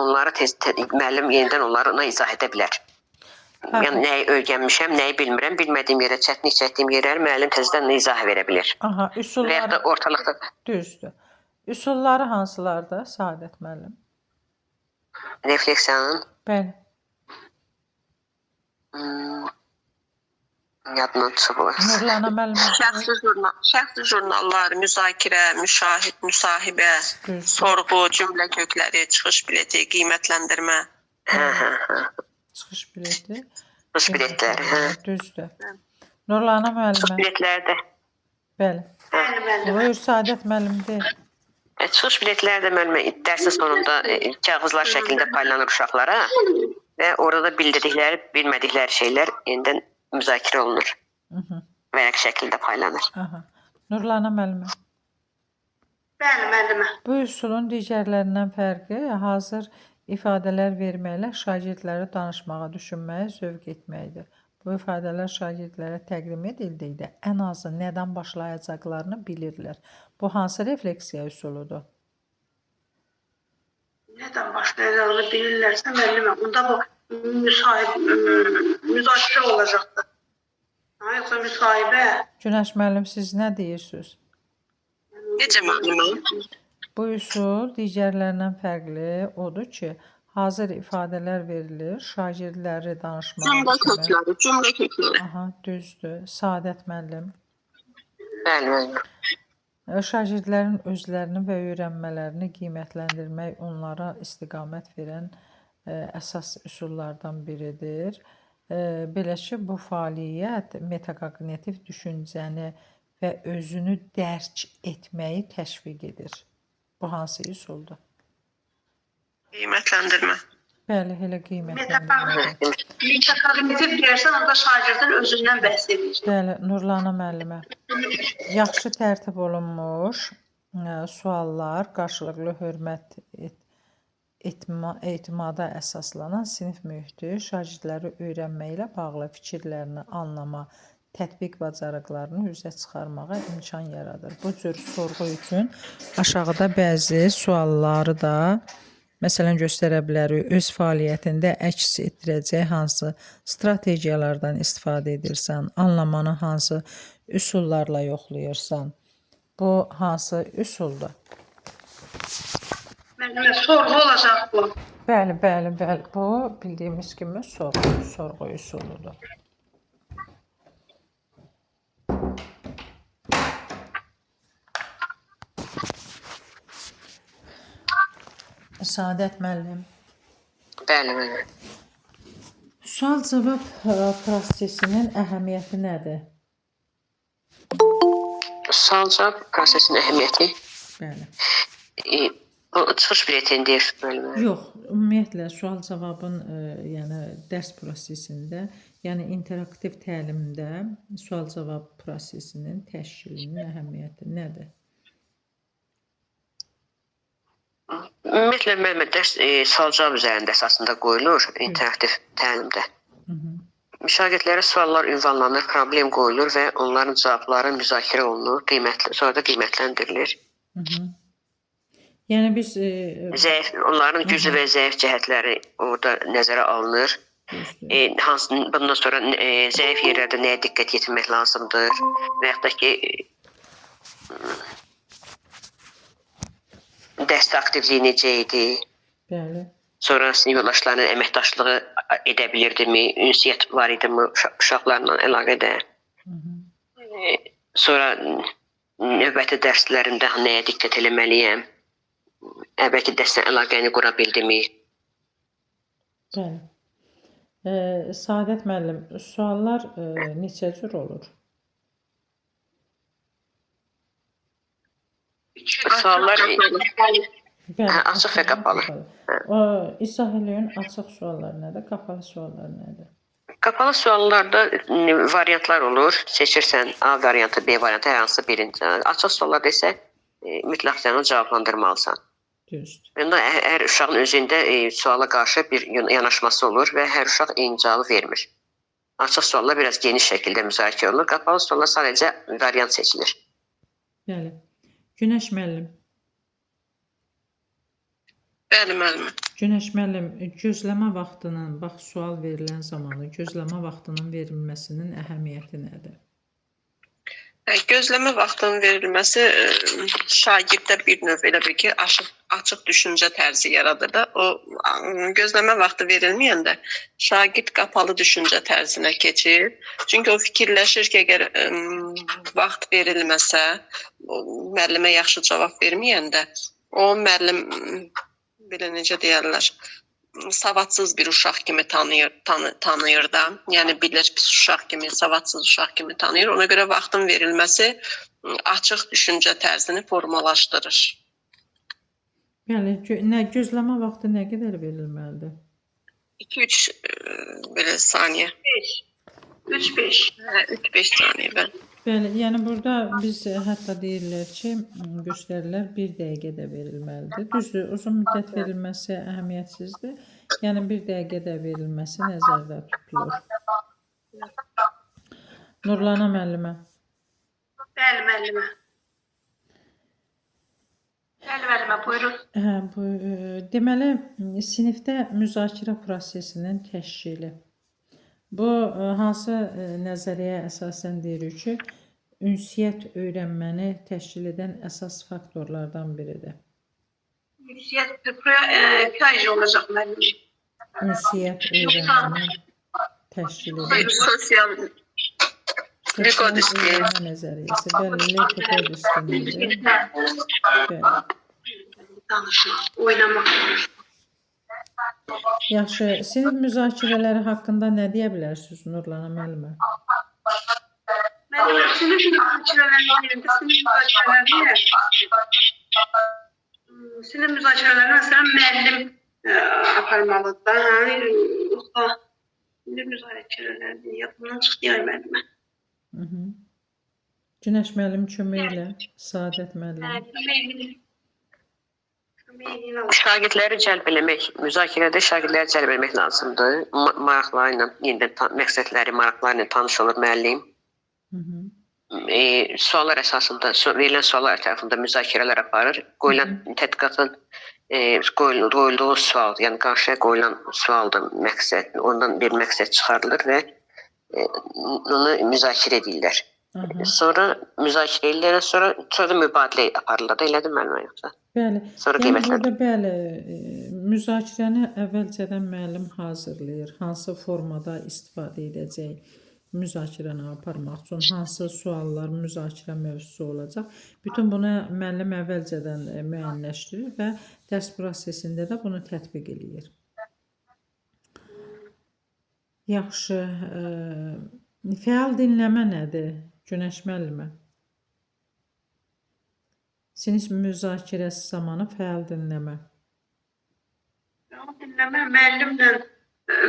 onları müəllim yenidən onları ona izah edə bilər. Yəni nəyi öyrənmişəm, nəyi bilmirəm, bilmədiyim yerə, çətinlik çəkdiyim yerləri müəllim təzədən izah verə bilər. Aha, Və ya üsulları da ortalıqda düzdür. Üsulları hansılardır, Saadət müəllim? refleksiyanın Bəli. yadından çıxıb olar. Nurlana müəllimə. Şəxsi jurnallar, müzakirə, müşahid, müsahibə, Düzdür. sorğu, cümlə kökləri, çıxış bileti, qiymətləndirmə. Çıxış bileti. Çıxış biletləri, hə. Düzdür. Nurlana Çıxış müəllimə. biletləri də Bəli. Bəli, müəllimə. Buyur, Saadət müəllim deyil. çıxış biletləri də müəllimə dərsin sonunda kağızlar şəklində paylanır uşaqlara və orada da bildirdikləri, bilmədikləri şeylər yenidən müzakirə olunur. Vərəq şəklində paylanır. Aha. Nurlana müəllimə. Bəli, müəllimə. Bu üsulun digərlərindən fərqi hazır ifadələr verməklə şagirdləri danışmağa, düşünməyə zövq etməkdir. Bu ifadələr şagirdlərə təqdim edildikdə ən azı nədən başlayacaqlarını bilirlər. Bu hansı refleksiya üsuludur? Nədən başlayacağını bilirlərsə, müəllimə, onda bu müzakirə olacaqdır. Yoxsa müsahibə. Günəş müəllim, siz nə deyirsiniz? Necə müəllimə? Bu üsul digərlərindən fərqli odur ki, hazır ifadələr verilir, şagirdləri danışmağa düşünmək. Cümlə kökləri. Aha, düzdür. Saadət müəllim. Bəli, müəllim. Şagirdlərin özlərini və öyrənmələrini qiymətləndirmək onlara istiqamət verən əsas üsullardan biridir. Belə ki, bu fəaliyyət metaqognitiv düşüncəni və özünü dərk etməyi təşviq edir. Bu hansı üsuldur? Qiymətləndirmə. Bəli, elə qiymətləndirmə. Metaqognitiv deyirsən, onda şagirdin özündən bəhs edir. Bəli, Nurlana müəllimə. Yaxşı tərtib olunmuş suallar, qarşılıqlı hörmət etimada əsaslanan sinif mühiti şagirdləri öyrənməklə bağlı fikirlərini anlama, tətbiq bacarıqlarını üzə çıxarmağa imkan yaradır. Bu cür sorğu üçün aşağıda bəzi sualları da məsələn göstərə bilərik. Öz fəaliyyətində əks etdirəcək hansı strategiyalardan istifadə edirsən, anlamanı hansı üsullarla yoxlayırsan. Bu hansı üsuldur? Müəllimə, sorğu olacaq bu. Bəli. Bu bildiyimiz kimi sorğu üsuludur. Saadət müəllim. Bəli, müəllim. Sual-cavab prosesinin əhəmiyyəti nədir? Sual-cavab prosesinin əhəmiyyəti Bəli. o çıxış biletini deyir müəllimə. Yox, ümumiyyətlə sual-cavabın yəni dərs prosesində, yəni interaktiv təlimdə sual-cavab prosesinin təşkilinin əhəmiyyəti nədir? Ümumiyyətlə müəllimə dərs sual-cavab üzərində əsasında qoyulur interaktiv təlimdə. Şagirdlərə suallar ünvanlanır, problem qoyulur və onların cavabları müzakirə olunur, sonra da qiymətləndirilir. Yəni biz Onların güclü və zəif cəhətləri orada nəzərə alınır. Bundan sonra zəif yerlərdə nəyə diqqət yetirmək lazımdır və yaxud da ki dəstə aktivliyi necə idi? Bəli. Sonra sinif yoldaşlarının əməkdaşlığı edə bilirdimi? Ünsiyyət var idimi uşaqlarla əlaqədə? Sonra növbəti dərslərimdə nəyə diqqət eləməliyəm? Əvvəlki dərslə əlaqəni qura bildimi? Bəli. Saadət müəllim, suallar neçə cür olur? Suallar Bəli, açıq və qapalı. İzah eləyin, açıq suallar nədir, qapalı suallar nədir? Qapalı suallarda variantlar olur. Seçirsən A variantı, B variantı, hər hansı birinci. Açıq suallarda isə mütləq sən onu cavablandırmalısan. Düzdür. Bunda hər uşağın özündə suala qarşı bir yanaşması olur və hər uşaq eyni cavabı vermir. Açıq suallar biraz geniş şəkildə müzakirə olunur. Qapalı suallar sadəcə variant seçilir. Bəli. Günəş müəllim. Bəli, müəllimə. Günəş müəllim, gözləmə vaxtının, bax sual verilən zamanı gözləmə vaxtının verilməsinin əhəmiyyəti nədir? Gözləmə vaxtının verilməsi şagirddə bir növ elə bil ki, açıq düşüncə tərzi yaradır da. O gözləmə vaxtı verilməyəndə şagird qapalı düşüncə tərzinə keçir. Çünki o fikirləşir ki, əgər vaxt verilməsə, müəllimə yaxşı cavab verməyəndə, o müəllim belə necə deyərlər, savadsız bir uşaq kimi tanıyır da. Yəni bilir pis uşaq kimi, savadsız uşaq kimi tanıyır. Ona görə vaxtın verilməsi açıq düşüncə tərzini formalaşdırır. Bəli, gözləmə vaxtı nə qədər verilməlidir? 2-3 belə saniyə. 3-5. 3-5 saniyə bəli. Bəli, yəni burada biz hətta deyirlər ki, göstərilər 1 dəqiqə də verilməlidir. Düzdür, uzun müddət verilməsi əhəmiyyətsizdir. Yəni 1 dəqiqə də verilməsi nəzərdə tutulur. Nurlana müəllimə. Bəli, müəllimə. Bəli, müəllimə, buyurun. Deməli, sinifdə müzakirə prosesinin təşkili. Bu hansı nəzəriyyəyə əsasən deyirik ki, ünsiyyət öyrənməni təşkil edən əsas faktorlardan biridir. Ünsiyyət PAJ olacaq müəllimə. Ünsiyyət öyrənməni təşkil edən Sosial öyrənmə nəzəriyyəsi. Bəli, Leyko-Podiskinindir. Bəli. Danışmaq, oynamaq. Yaxşı, sinif müzakirələri haqqında nə deyə bilərsiniz Nurlana müəllimə? Müəllimə, sinif müzakirələri məsələn müəllim aparmalıdır da, yoxsa sinif müzakirələri yadımdan çıxdı müəllimə. Günəş müəllim kömək ilə, Saadət müəllim. Şagirdləri cəlb eləmək, müzakirədə şagirdləri cəlb eləmək lazımdır. Maraqları ilə, yenidən məqsədləri, maraqları ilə tanış olur müəllim. Suallar əsasında, verilən suallar ətrafında müzakirələr aparır. Qoyulan tədqiqatın qoyulduğu sual, yəni qarşıya qoyulan sualdır məqsəd. Ondan bir məqsəd çıxarılır və onu müzakirə edirlər. Sonra müzakirə edirlər, sonra mübadilə aparılır da, elədir müəllimə yoxsa? Bəli. Sonra Yəni burada bəli, müzakirəni əvvəlcədən müəllim hazırlayır. Hansı formada istifadə edəcək müzakirəni aparmaq üçün, hansı suallar müzakirə mövzusu olacaq. Bütün bunu müəllim əvvəlcədən müəyyənləşdirir və dərs prosesində də bunu tətbiq eləyir. Yaxşı, fəal dinləmə nədir Günəş müəllimə? Sinif müzakirəsi zamanı fəal dinləmə. Fəal dinləmə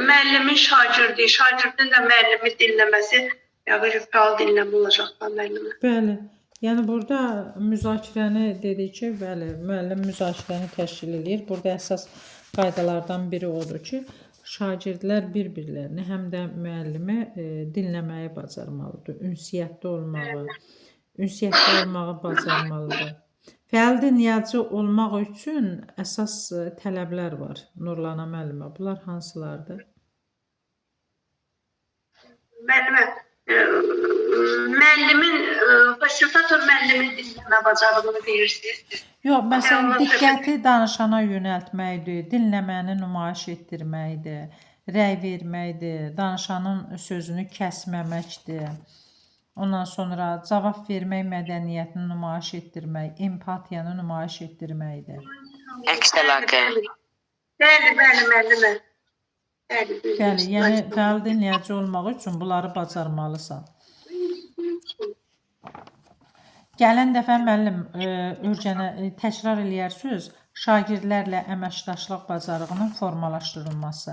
müəllimin şagirdi, şagirdin də müəllimi dinləməsi fəal dinləmə olacaq da müəllimə. Bəli. Yəni burada müzakirəni dedik ki, bəli, müəllim müzakirəni təşkil edir. Burada əsas qaydalardan biri odur ki, şagirdlər bir-birlərini həm də müəllimi dinləməyi bacarmalıdır. Ünsiyyətdə olmağı bacarmalıdır. Fəal dinləyici olmaq üçün əsas tələblər var Nurlana müəllimə. Bunlar hansılardır? Müəllimə, fasilitator müəllimin dinləmə bacarığını deyirsiniz. Yox, məsələn, diqqəti danışana yönəltməkdir, dinləməni nümayiş etdirməkdir, rəy verməkdir, danışanın sözünü kəsməməkdir. Ondan sonra cavab vermək mədəniyyətini nümayiş etdirmək, empatiyanı nümayiş etdirməkdir. Əks əlaqə. Bəli, müəllimə. Bəli, yəni fəal dinləyici olmaq üçün bunları bacarmalısan. Gələn dəfə müəllim Ürgənə təkrar eləyərsiniz, şagirdlərlə əməkdaşlıq bacarığının formalaşdırılması.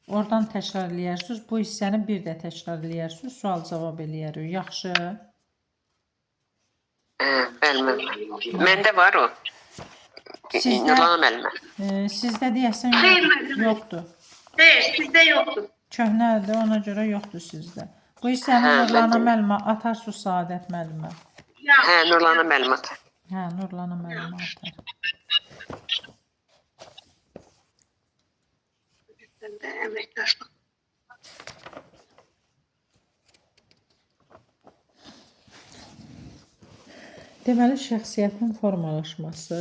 Oradan təkrar eləyərsiniz, bu hissəni bir də təkrar eləyərsiniz, sual cavab eləyərik. Yaxşı. Bəli, müəllimə. Məndə var o. Nurlan müəllimə. Sizdə deyəsən yoxdur. Xeyr, sizdə yoxdur. Köhnədir, ona görə yoxdur sizdə. Bu hissəni Nurlana müəllimə atarsınız, Saadət müəllimə. Hə, Nurlana müəllimə atar. Hə, Nurlana müəllimə atar. Əməkdaşlıq. Deməli, şəxsiyyətin formalaşması.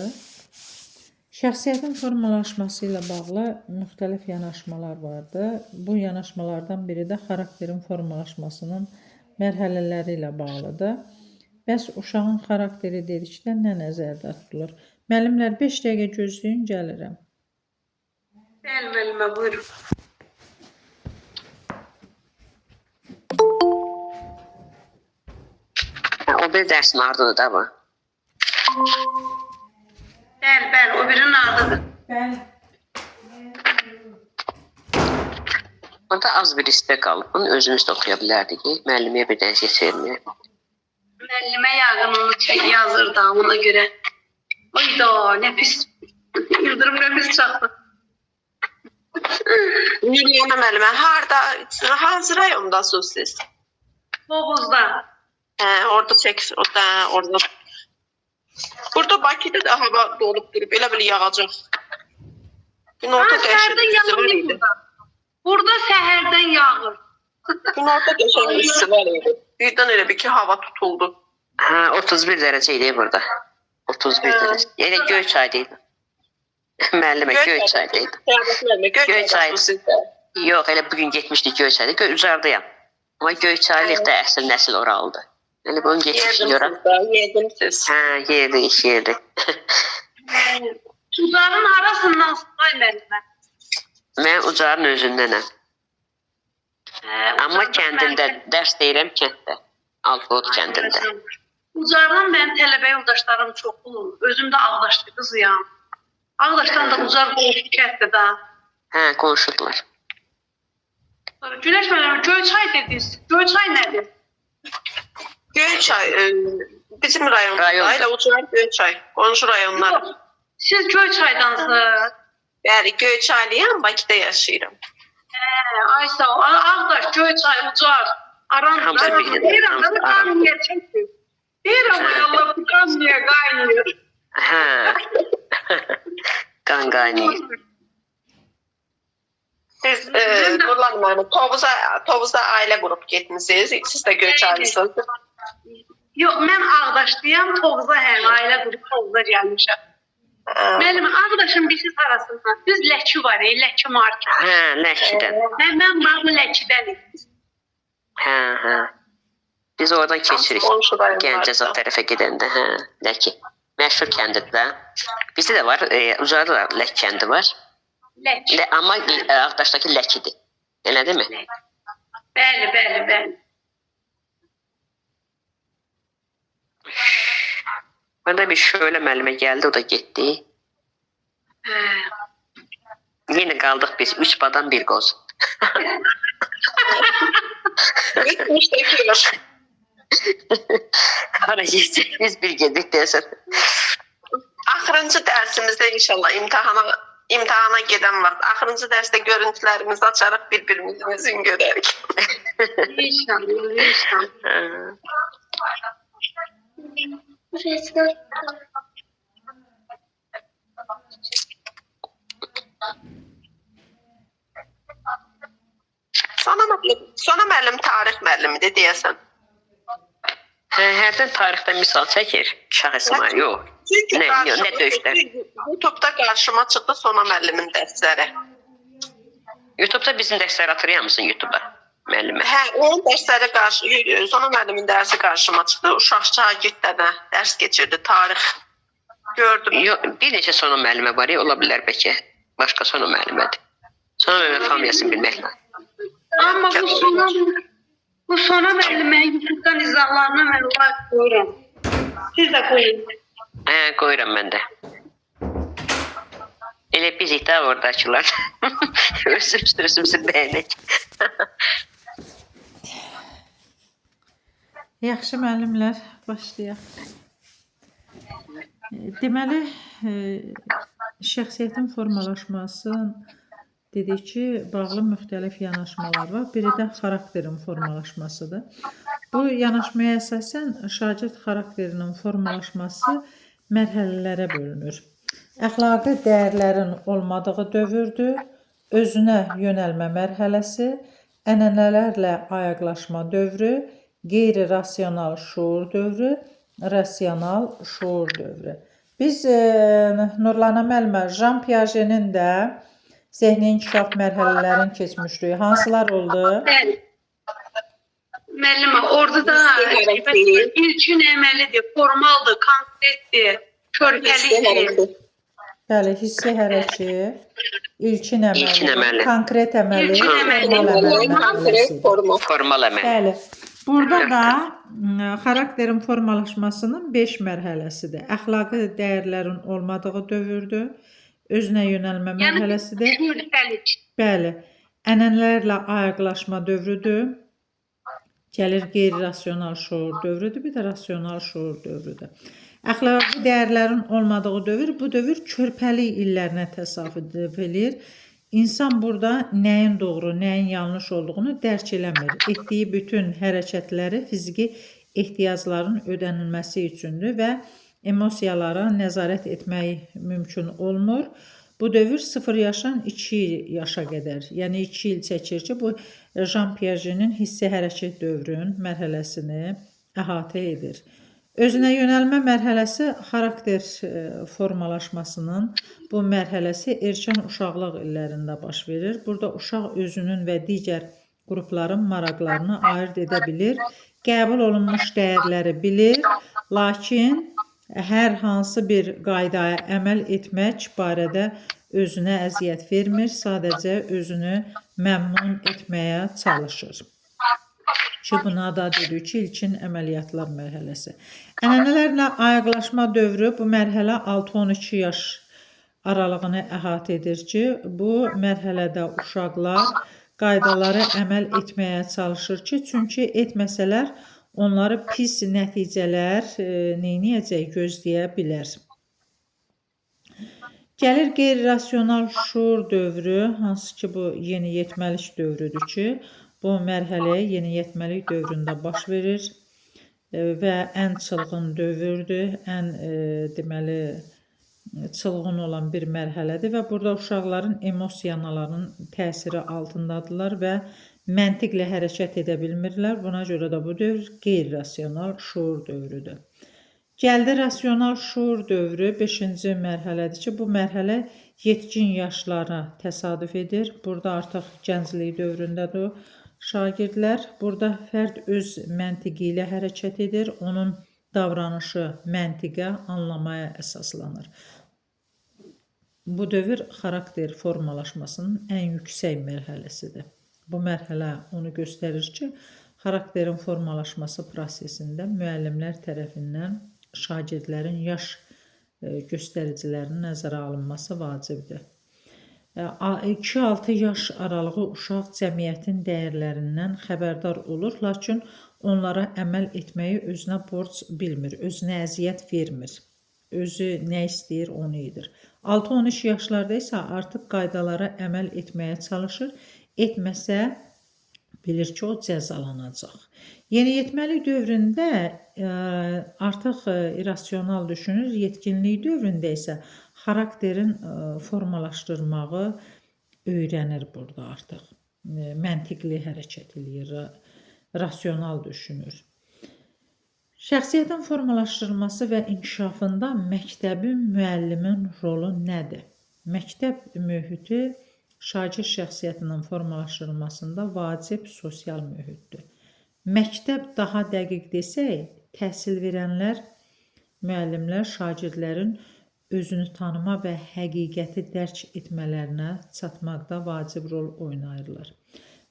Şəxsiyyətin formalaşması ilə bağlı müxtəlif yanaşmalar vardır. Bu yanaşmalardan biri də xarakterin formalaşmasının mərhələləri ilə bağlıdır. Bəs uşağın xarakteri dedikdə nə nəzərdə tutulur? Müəllimlər 5 dəqiqə gözləyin, gəlirəm. Bəli, müəllimə, buyurun. O bir dərsin ardıdır da bu. Bəli, o birinin ardıdır. Bəli. Orada az bir istək qalıb. Bunu özümüz də oxuya bilərdik ki, müəlliməyə bir dənə verməyək. Müəllimə yaqın onu yazırdı ona görə. Oyda, nə pis. Yıldırım nə pis çaxdı. Nurlan müəllimə, hansı rayondasınız siz? Tovuzda. Orada çək, orada. Burada Bakıda da hava dolub durub, elə bil yağacaq. Günorta səhərdən yağır idi. Burada səhərdən yağır. Günorta qəşəng isti var idi. Birdən elə bir ki, hava tutuldu. Hə, 31 dərəcə idi burada. 31 dərəcə. Yəni Göyçayda idi. Müəllimə Göyçayda idi. Göyçayda. Yox, elə bugün getmişdik Göyçayda. Ucardayam. Amma Göyçaylıqda əsl nəsil oralıdır. Yəni bunun geçmişini görəm. Yedimsiz. Hə, yerdik. Ucarın arasından say müəllimə. Mən Ucarın özündənəm. Amma kəndimdə, dərs deyirəm kənddə. Alfot kəndində. Ucardan mənim tələbə yoldaşlarım çoxdur. Özüm də Ağdaşlı qızıyam. Ağdaşdan da Ucar qonşu kənddir də. Hə, qonşudular. Günəş müəllimə, Göyçay dediniz. Göyçay nədir? Göyçay, bizim rayonda. Elə Ucar Göyçay, qonşu rayonlar. Yox, siz Göyçaydansınız. Bəli, Göyçaylıyam, Bakıda yaşayıram. Ay sağ ol. Ağdaş, Göyçay, Ucar. Hamısı bir deyirəm də bu qan niyə çəkir? Deyirəm ay Allah, bu qan niyə qaynıyor? Hə. Qan qaynayır. Siz Nurlan müəllimə, Tovuzda ailə qrup getmisiniz. Siz də Göyçaylısınız. Yox, mən Ağdaşlıyam, Tovuza ailə qrupu Tovuza gəlmişəm. Müəllimə, Ağdaşın birisi arasında biz Ləki var, Ləki market. Hə, Ləkidən. Mən bağlı Ləkidən. Hə. Biz oradan keçirik. Gəncəzad tərəfə gedəndə, hə, Ləki. Məşhur kəndidir də. Bizdə də var, Ucarda da Ləki kəndi var. Ləki. Amma Ağdaşdakı Ləkidir. Elə deyilmi? Bəli. Burada bir şöyle müəllime gəldi, o da getdi. Yine qaldıq biz, 3 badam, 1 qoz. Gitmiş de kiyor. Hara geçecek, biz bir gedik deyəsən. Axırıncı dərsimizdə inşallah imtahana gedən vaxt, axırıncı dərsdə görüntülərimizi açarıq, bir-birimizin görərik. İnşallah. Sona müəllim tarix müəllimidir deyəsən. Hərdən tarixdən misal çəkir, Şah İsmail, yox. Nə döyüşlər. YouTube'da qarşıma çıxdı Sona müəllimin dərsləri. YouTube'da bizim dərsləri atırıyor musun YouTube'a? Müəllimə. Hə, onun dərsləri Sona müəllimin dərsi qarşıma çıxdı. Uşaq şagirdlərə dərs keçirdi, tarix gördüm. Yox, bir neçə Sona müəllimə var ya, ola bilər bəlkə. Başqa Sona müəllimədir. Sonra ve familiyasını bilməklə. Amma bu sona müəllimənin YouTube'dan izahlarına mən like koyuram. Siz də koyun. Qoyuram mən də. Elə bizik də oradakılar. Özümüzü bəyənək. Yaxşı müəllimlər, başlayaq. Deməli, şəxsiyyətin formalaşması dedik ki, bağlı müxtəlif yanaşmalar var. Biri də xarakterin formalaşmasıdır. Bu yanaşmaya əsasən şagird xarakterinin formalaşması mərhələlərə bölünür. Əxlaqi dəyərlərin olmadığı dövrdür, özünə yönəlmə mərhələsi, ənənələrlə ayaqlaşma dövrü, qeyri-rasional şuur dövrü, rasional şuur dövrü. Biz Nurlana müəllimə Jean Piaget'in də zehni inkişaf mərhələlərini keçmişdik. Hansılar oldu? Bəli. Müəllimə, orada da ilkin əməlidir, formaldır, konkretdir, körpəlikdir. Bəli, hissi hərəki, ilkin İlkin əməli, əməli. konkret əməli, İlkin əməli, Formal əməl. Bəli. Burada da xarakterin formalaşmasının 5 mərhələsidir. Əxlaqi dəyərlərin olmadığı dövrdür, özünə yönəlmə mərhələsidir. Körpəlik. Bəli, ənənələrlə ayaqlaşma dövrüdür. Gəlir qeyri-rasional şuur dövrüdür, bir də rasional şuur dövrüdür. Əxlaqi dəyərlərin olmadığı dövr, bu dövr körpəlik illərinə təsadüf edir. İnsan burada nəyin doğru, nəyin yanlış olduğunu dərk eləmir. Etdiyi bütün hərəkətləri fiziki ehtiyacların ödənilməsi üçündür və emosiyalara nəzarət etmək mümkün olmur. Bu dövr 0 yaşdan 2 yaşa qədər, yəni 2 il çəkir ki, bu Jean Piaget'in hissi hərəkət dövrünün mərhələsini əhatə edir. Özünə yönəlmə mərhələsi xarakter formalaşmasının bu mərhələsi erkən uşaqlıq illərində baş verir. Burada uşaq özünün və digər qrupların maraqlarını ayırd edə bilir, qəbul olunmuş dəyərləri bilir, lakin hər hansı bir qaydaya əməl etmək barədə özünə əziyyət vermir, sadəcə özünü məmnun etməyə çalışır. Ki, buna da dedik ki, ilkin əməliyyatlar mərhələsi. Ənənələrlə ayaqlaşma dövrü bu mərhələ 6-12 yaş aralığını əhatə edir ki, bu mərhələdə uşaqlar qaydalara əməl etməyə çalışır ki, çünki etməsələr onları pis nəticələr neyniyəcək, gözləyə bilər. Gəlir qeyri-rasional şuur dövrü, hansı ki bu yeniyetməlik dövrüdür ki, bu mərhələ yeniyetməlik dövründə baş verir və ən çılğın dövrdür, ən deməli çılğın olan bir mərhələdir və burada uşaqların emosiyaların təsiri altındadırlar və məntiqlə hərəkət edə bilmirlər. Buna görə də bu dövr qeyri-rasional şuur dövrüdür. Gəldi rasional şuur dövrü 5-ci mərhələdir ki, bu mərhələ yetkin yaşlara təsadüf edir. Burada artıq gənclik dövründədir şagirdlər. Burada fərd öz məntiqi ilə hərəkət edir. Onun davranışı məntiqə, anlamaya əsaslanır. Bu dövr xarakter formalaşmasının ən yüksək mərhələsidir. Bu mərhələ onu göstərir ki, xarakterin formalaşması prosesində müəllimlər tərəfindən şagirdlərin yaş göstəricilərinin nəzərə alınması vacibdir. 2-6 yaş aralığı uşaq cəmiyyətin dəyərlərindən xəbərdar olur, lakin onlara əməl etməyi özünə borc bilmir, özünə əziyyət vermir. Özü nə istəyir, onu edir. 6-13 yaşlarda isə artıq qaydalara əməl etməyə çalışır, etməsə bilir ki, o cəzalanacaq. Yeniyetməlik dövründə artıq irrasional düşünür, yetkinlik dövründə isə xarakterin formalaşdırmağı öyrənir burada artıq. Məntiqli hərəkət edir, rasional düşünür. Şəxsiyyətin formalaşdırılması və inkişafında məktəbin, müəllimin rolu nədir? Məktəb mühiti şagird şəxsiyyətinin formalaşdırılmasında vacib sosial mühitdir. Məktəb daha dəqiq desək, təhsil verənlər, müəllimlər şagirdlərin özünü tanıma və həqiqəti dərk etmələrinə çatmaqda vacib rol oynayırlar.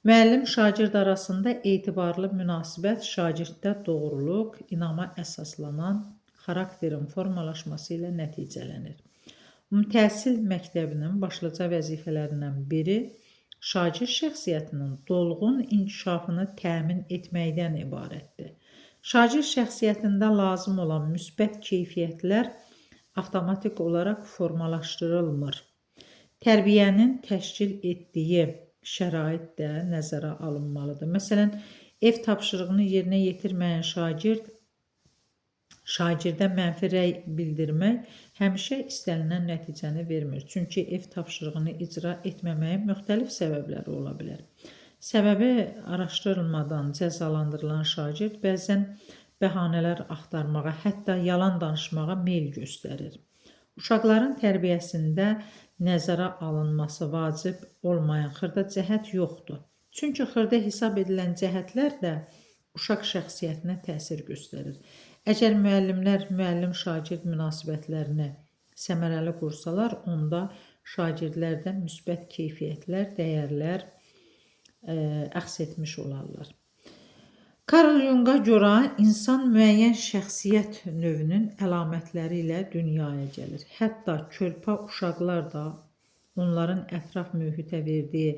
Müəllim-şagird arasında etibarlı münasibət şagirddə doğruluq, inama əsaslanan xarakterin formalaşması ilə nəticələnir. Təhsil məktəbinin başlıca vəzifələrindən biri şagird şəxsiyyətinin dolğun inkişafını təmin etməkdən ibarətdir. Şagird şəxsiyyətində lazım olan müsbət keyfiyyətlər avtomatik olaraq formalaşdırılmır. Tərbiyənin təşkil etdiyi şərait də nəzərə alınmalıdır. Məsələn, ev tapşırığını yerinə yetirməyən şagirdə mənfi rəy bildirmək həmişə istənilən nəticəni vermir. Çünki ev tapşırığını icra etməməyin müxtəlif səbəbləri ola bilər. Səbəbi araşdırılmadan cəzalandırılan şagird bəzən bəhanələr axtarmağa, hətta yalan danışmağa meyl göstərir. Uşaqların tərbiyəsində nəzərə alınması vacib olmayan xırda cəhət yoxdur. Çünki xırda hesab edilən cəhətlər də uşaq şəxsiyyətinə təsir göstərir. Əgər müəllimlər müəllim-şagird münasibətlərini səmərəli qursalar, onda şagirdlərdə müsbət keyfiyyətlər, dəyərlər əks etmiş olarlar. Karl Jung'a görə insan müəyyən şəxsiyyət növünün əlamətləri ilə dünyaya gəlir. Hətta körpə uşaqlar da onların ətraf mühitə verdiyi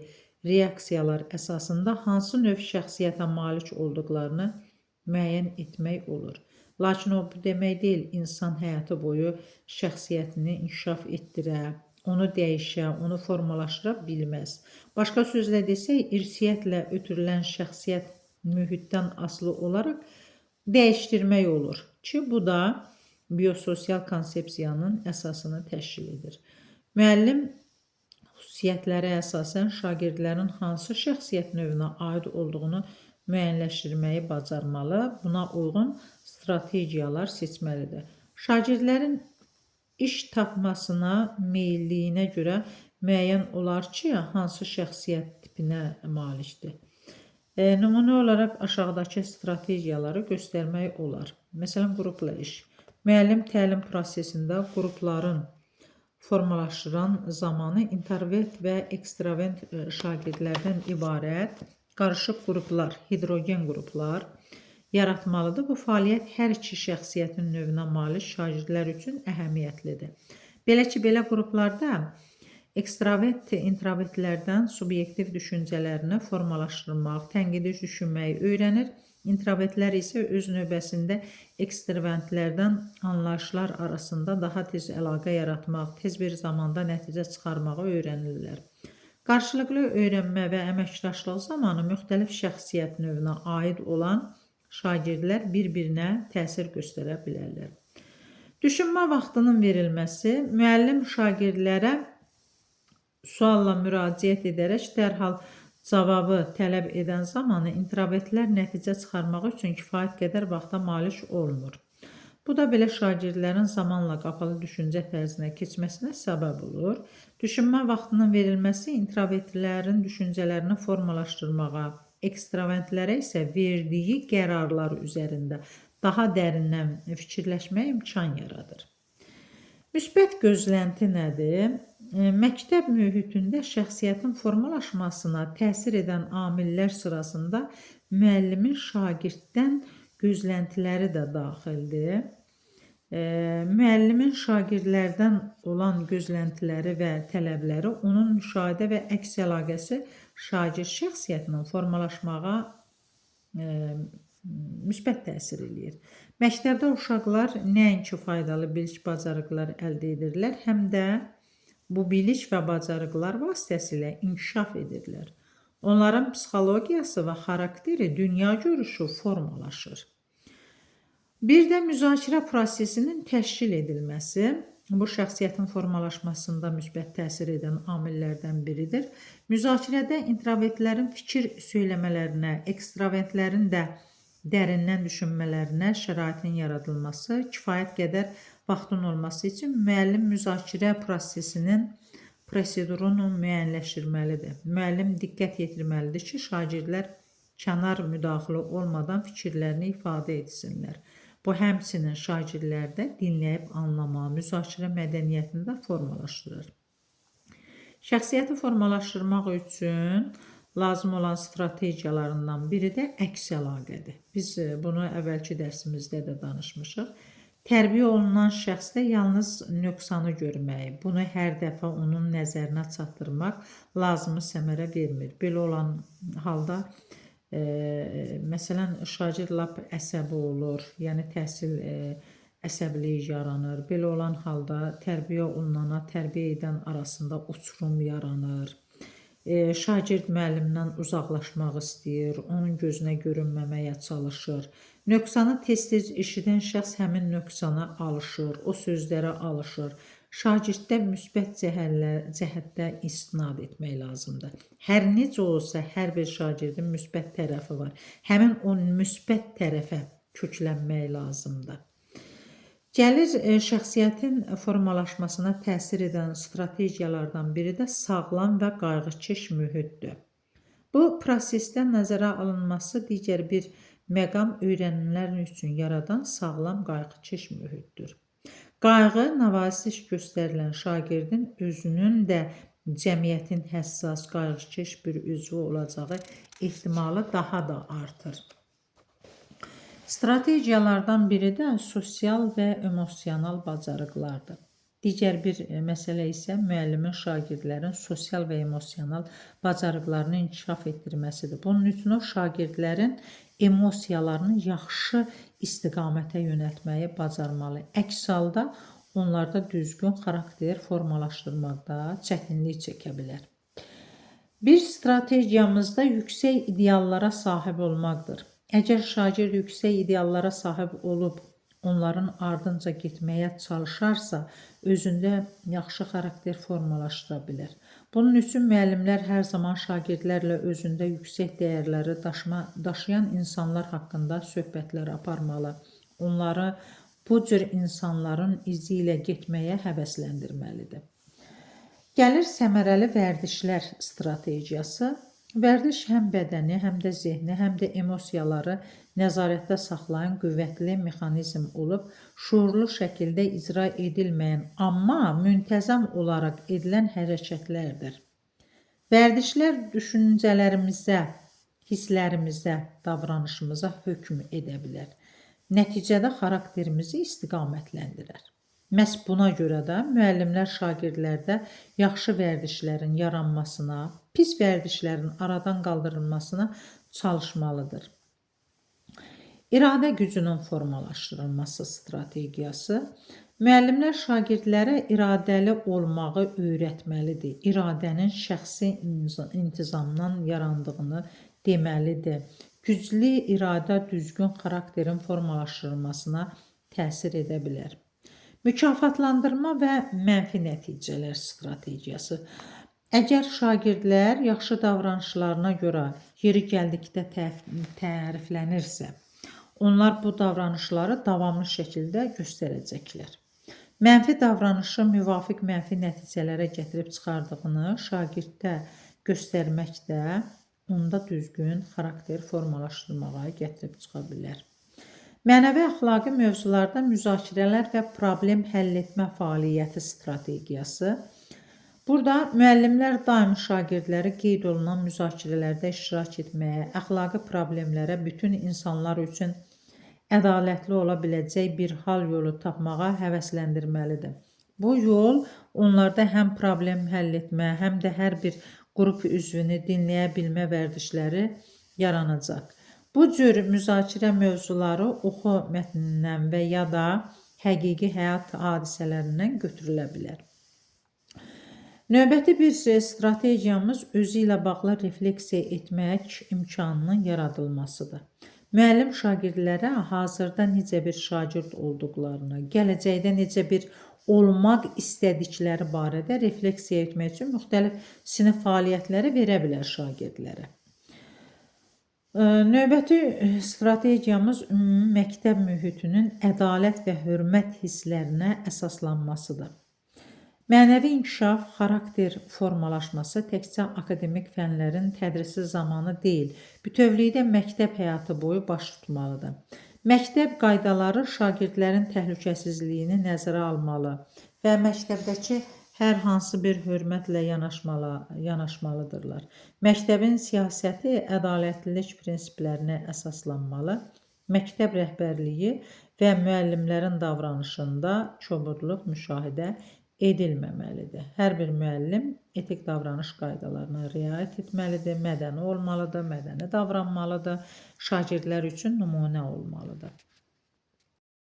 reaksiyalar əsasında hansı növ şəxsiyyətə malik olduqlarını müəyyən etmək olur. Lakin o bu demək deyil, insan həyatı boyu şəxsiyyətini inkişaf etdirə, onu dəyişə, onu formalaşdıra bilməz. Başqa sözlə desək, irsiyyətlə ötürülən şəxsiyyət mühitdən asılı olaraq dəyişdirmək olur ki, bu da biososial konsepsiyanın əsasını təşkil edir. Müəllim xüsusiyyətlərə əsasən şagirdlərin hansı şəxsiyyət növünə aid olduğunu müəyyənləşdirməyi bacarmalı, buna uyğun strategiyalar seçməlidir. Şagirdlərin iş tapmasına meyilliyinə görə müəyyən olar ki, hansı şəxsiyyət tipinə malikdir. Nümunə olaraq aşağıdakı strategiyaları göstərmək olar. Məsələn, qrupla iş. Müəllim təlim prosesində qrupların formalaşdıran zamanı introvert və ekstravert şagirdlərdən ibarət qarışıq qruplar, hidrogen qruplar yaratmalıdır. Bu fəaliyyət hər iki şəxsiyyətin növünə malik şagirdlər üçün əhəmiyyətlidir. Belə ki, belə qruplarda ekstravert introvertlərdən subyektiv düşüncələrini formalaşdırmaq, tənqidi düşünməyi öyrənir. İntrovertlər isə öz növbəsində ekstravertlərdən anlayışlar arasında daha tez əlaqə yaratmaq, tez bir zamanda nəticə çıxarmağı öyrənirlər. Qarşılıqlı öyrənmə və əməkdaşlıq zamanı müxtəlif şəxsiyyət növünə aid olan şagirdlər bir-birinə təsir göstərə bilərlər. Düşünmə vaxtının verilməsi müəllim şagirdlərə sualla müraciət edərək dərhal cavabı tələb edən zamanı introvertlər nəticə çıxarmaq üçün kifayət qədər vaxta malik olmur. Bu da belə şagirdlərin zamanla qapalı düşüncə tərzinə keçməsinə səbəb olur. Düşünmə vaxtının verilməsi introvertlərin düşüncələrini formalaşdırmağa, ekstravertlərə isə verdiyi qərarlar üzərində daha dərindən fikirləşməyə imkan yaradır. Müsbət gözlənti nədir? Məktəb mühitində şəxsiyyətin formalaşmasına təsir edən amillər sırasında müəllimin şagirddən gözləntiləri də daxildir. Müəllimin şagirdlərdən olan gözləntiləri və tələbləri onun müşahidə və əks əlaqəsi şagird şəxsiyyətinin formalaşmağa müsbət təsir eləyir. Məktəbdə uşaqlar nəinki faydalı bilik bacarıqlar əldə edirlər, həm də bu bilik və bacarıqlar vasitəsilə inkişaf edirlər. Onların psixologiyası və xarakteri, dünya görüşü formalaşır. Bir də müzakirə prosesinin təşkil edilməsi bu şəxsiyyətin formalaşmasında müsbət təsir edən amillərdən biridir. Müzakirədə introvertlərin fikir söyləmələrinə, ekstravertlərin də dərindən düşünmələrinə şəraitin yaradılması, kifayət qədər vaxtın olması üçün müəllim müzakirə prosesinin prosedurunu müəyyənləşdirməlidir. Müəllim diqqət yetirməlidir ki, şagirdlər kənar müdaxilə olmadan fikirlərini ifadə etsinlər. Bu həmçinin şagirdlərdə dinləyib anlama, müzakirə mədəniyyətini də formalaşdırır. Şəxsiyyəti formalaşdırmaq üçün lazım olan strategiyalarından biri də əks əlaqədir. Biz bunu əvvəlki dərsimizdə də danışmışıq. Tərbiyə olunan şəxsdə yalnız nöqsanı görməyi, bunu hər dəfə onun nəzərinə çatdırmaq lazımı səmərə vermir. Belə olan halda məsələn, şagird lap əsəbi olur, yəni təhsil əsəbiliyi yaranır. Belə olan halda tərbiyə olunana, tərbiyə edən arasında uçurum yaranır. Şagird müəllimdən uzaqlaşmaq istəyir, onun gözünə görünməməyə çalışır. Nöqsanı tez-tez eşidən şəxs həmin nöqsana alışır, o sözlərə alışır. Şagirddə müsbət cəhətdə istinad etmək lazımdır. Hər necə olsa, hər bir şagirdin müsbət tərəfi var. Həmin o müsbət tərəfə köklənmək lazımdır. Gəlir şəxsiyyətin formalaşmasına təsir edən strategiyalardan biri də sağlam və qayğıkeş mühitdir. Bu prosesdə nəzərə alınması digər bir məqam öyrənimlər üçün yaradan sağlam qayğıkeş mühitdir. Qayğı, nəvasiş göstərilən şagirdin özünün də cəmiyyətin həssas, qayğıkeş bir üzvü olacağı ehtimalı daha da artır. Strategiyalardan biri də sosial və emosional bacarıqlardır. Digər bir məsələ isə müəllimin şagirdlərin sosial və emosional bacarıqlarını inkişaf etdirməsidir. Bunun üçün o şagirdlərin emosiyalarını yaxşı istiqamətə yönəltməyi bacarmalı. Əks halda onlarda düzgün xarakter formalaşdırmaqda çətinlik çəkə bilər. Bir strategiyamız da yüksək ideallara sahib olmaqdır. Əgər şagird yüksək ideallara sahib olub, onların ardınca getməyə çalışarsa, özündə yaxşı xarakter formalaşdıra bilər. Bunun üçün müəllimlər hər zaman şagirdlərlə özündə yüksək dəyərləri daşıyan insanlar haqqında söhbətlər aparmalı. Onları bu cür insanların izi ilə getməyə həvəsləndirməlidir. Gəlir səmərəli vərdişlər strategiyası. Vərdiş həm bədəni, həm də zehni, həm də emosiyaları nəzarətdə saxlayan qüvvətli mexanizm olub, şuurlu şəkildə icra edilməyən, amma müntəzəm olaraq edilən hərəkətlərdir. Vərdişlər düşüncələrimizə, hisslərimizə, davranışımıza hökm edə bilər. Nəticədə xarakterimizi istiqamətləndirər. Məhz buna görə də müəllimlər şagirdlərdə yaxşı vərdişlərin yaranmasına, pis vərdişlərin aradan qaldırılmasına çalışmalıdır. İradə gücünün formalaşdırılması strategiyası. Müəllimlər şagirdlərə iradəli olmağı öyrətməlidir. İradənin şəxsi intizamdan yarandığını deməlidir. Güclü iradə düzgün xarakterin formalaşdırılmasına təsir edə bilər. Mükafatlandırma və mənfi nəticələr strategiyası. Əgər şagirdlər yaxşı davranışlarına görə yeri gəldikdə təriflənirsə, onlar bu davranışları davamlı şəkildə göstərəcəklər. Mənfi davranışı müvafiq mənfi nəticələrə gətirib çıxardığını şagirddə göstərmək də onda düzgün xarakter formalaşdırmağa gətirib çıxa bilər. Mənəvi əxlaqi mövzularda müzakirələr və problem həll etmə fəaliyyəti strategiyası. Burada müəllimlər daim şagirdləri qeyd olunan müzakirələrdə iştirak etməyə, əxlaqi problemlərə bütün insanlar üçün ədalətli ola biləcək bir hal yolu tapmağa həvəsləndirməlidir. Bu yol onlarda həm problem həll etmə, həm də hər bir qrup üzvünü dinləyə bilmə vərdişləri yaranacaq. Bu cür müzakirə mövzuları oxu mətnindən və ya da həqiqi həyat hadisələrindən götürülə bilər. Növbəti bir strategiyamız özü ilə bağlı refleksiya etmək imkanının yaradılmasıdır. Müəllim şagirdlərə hazırda necə bir şagird olduqlarını, gələcəkdə necə bir olmaq istədikləri barədə refleksiya etmək üçün müxtəlif sinif fəaliyyətləri verə bilər şagirdlərə. Növbəti strategiyamız ümumi məktəb mühitinin ədalət və hörmət hisslərinə əsaslanmasıdır. Mənəvi inkişaf, xarakter formalaşması təkcə akademik fənlərin tədrisi zamanı deyil, bütövlükdə məktəb həyatı boyu baş tutmalıdır. Məktəb qaydaları şagirdlərin təhlükəsizliyini nəzərə almalı və məktəbdəki hər hansı bir hörmətlə yanaşmalıdırlar. Məktəbin siyasəti ədalətlilik prinsiplərinə əsaslanmalı. Məktəb rəhbərliyi və müəllimlərin davranışında kobudluq müşahidə edilməməlidir. Hər bir müəllim etik davranış qaydalarına riayət etməlidir, mədəni olmalıdır, mədəni davranmalıdır, şagirdlər üçün nümunə olmalıdır.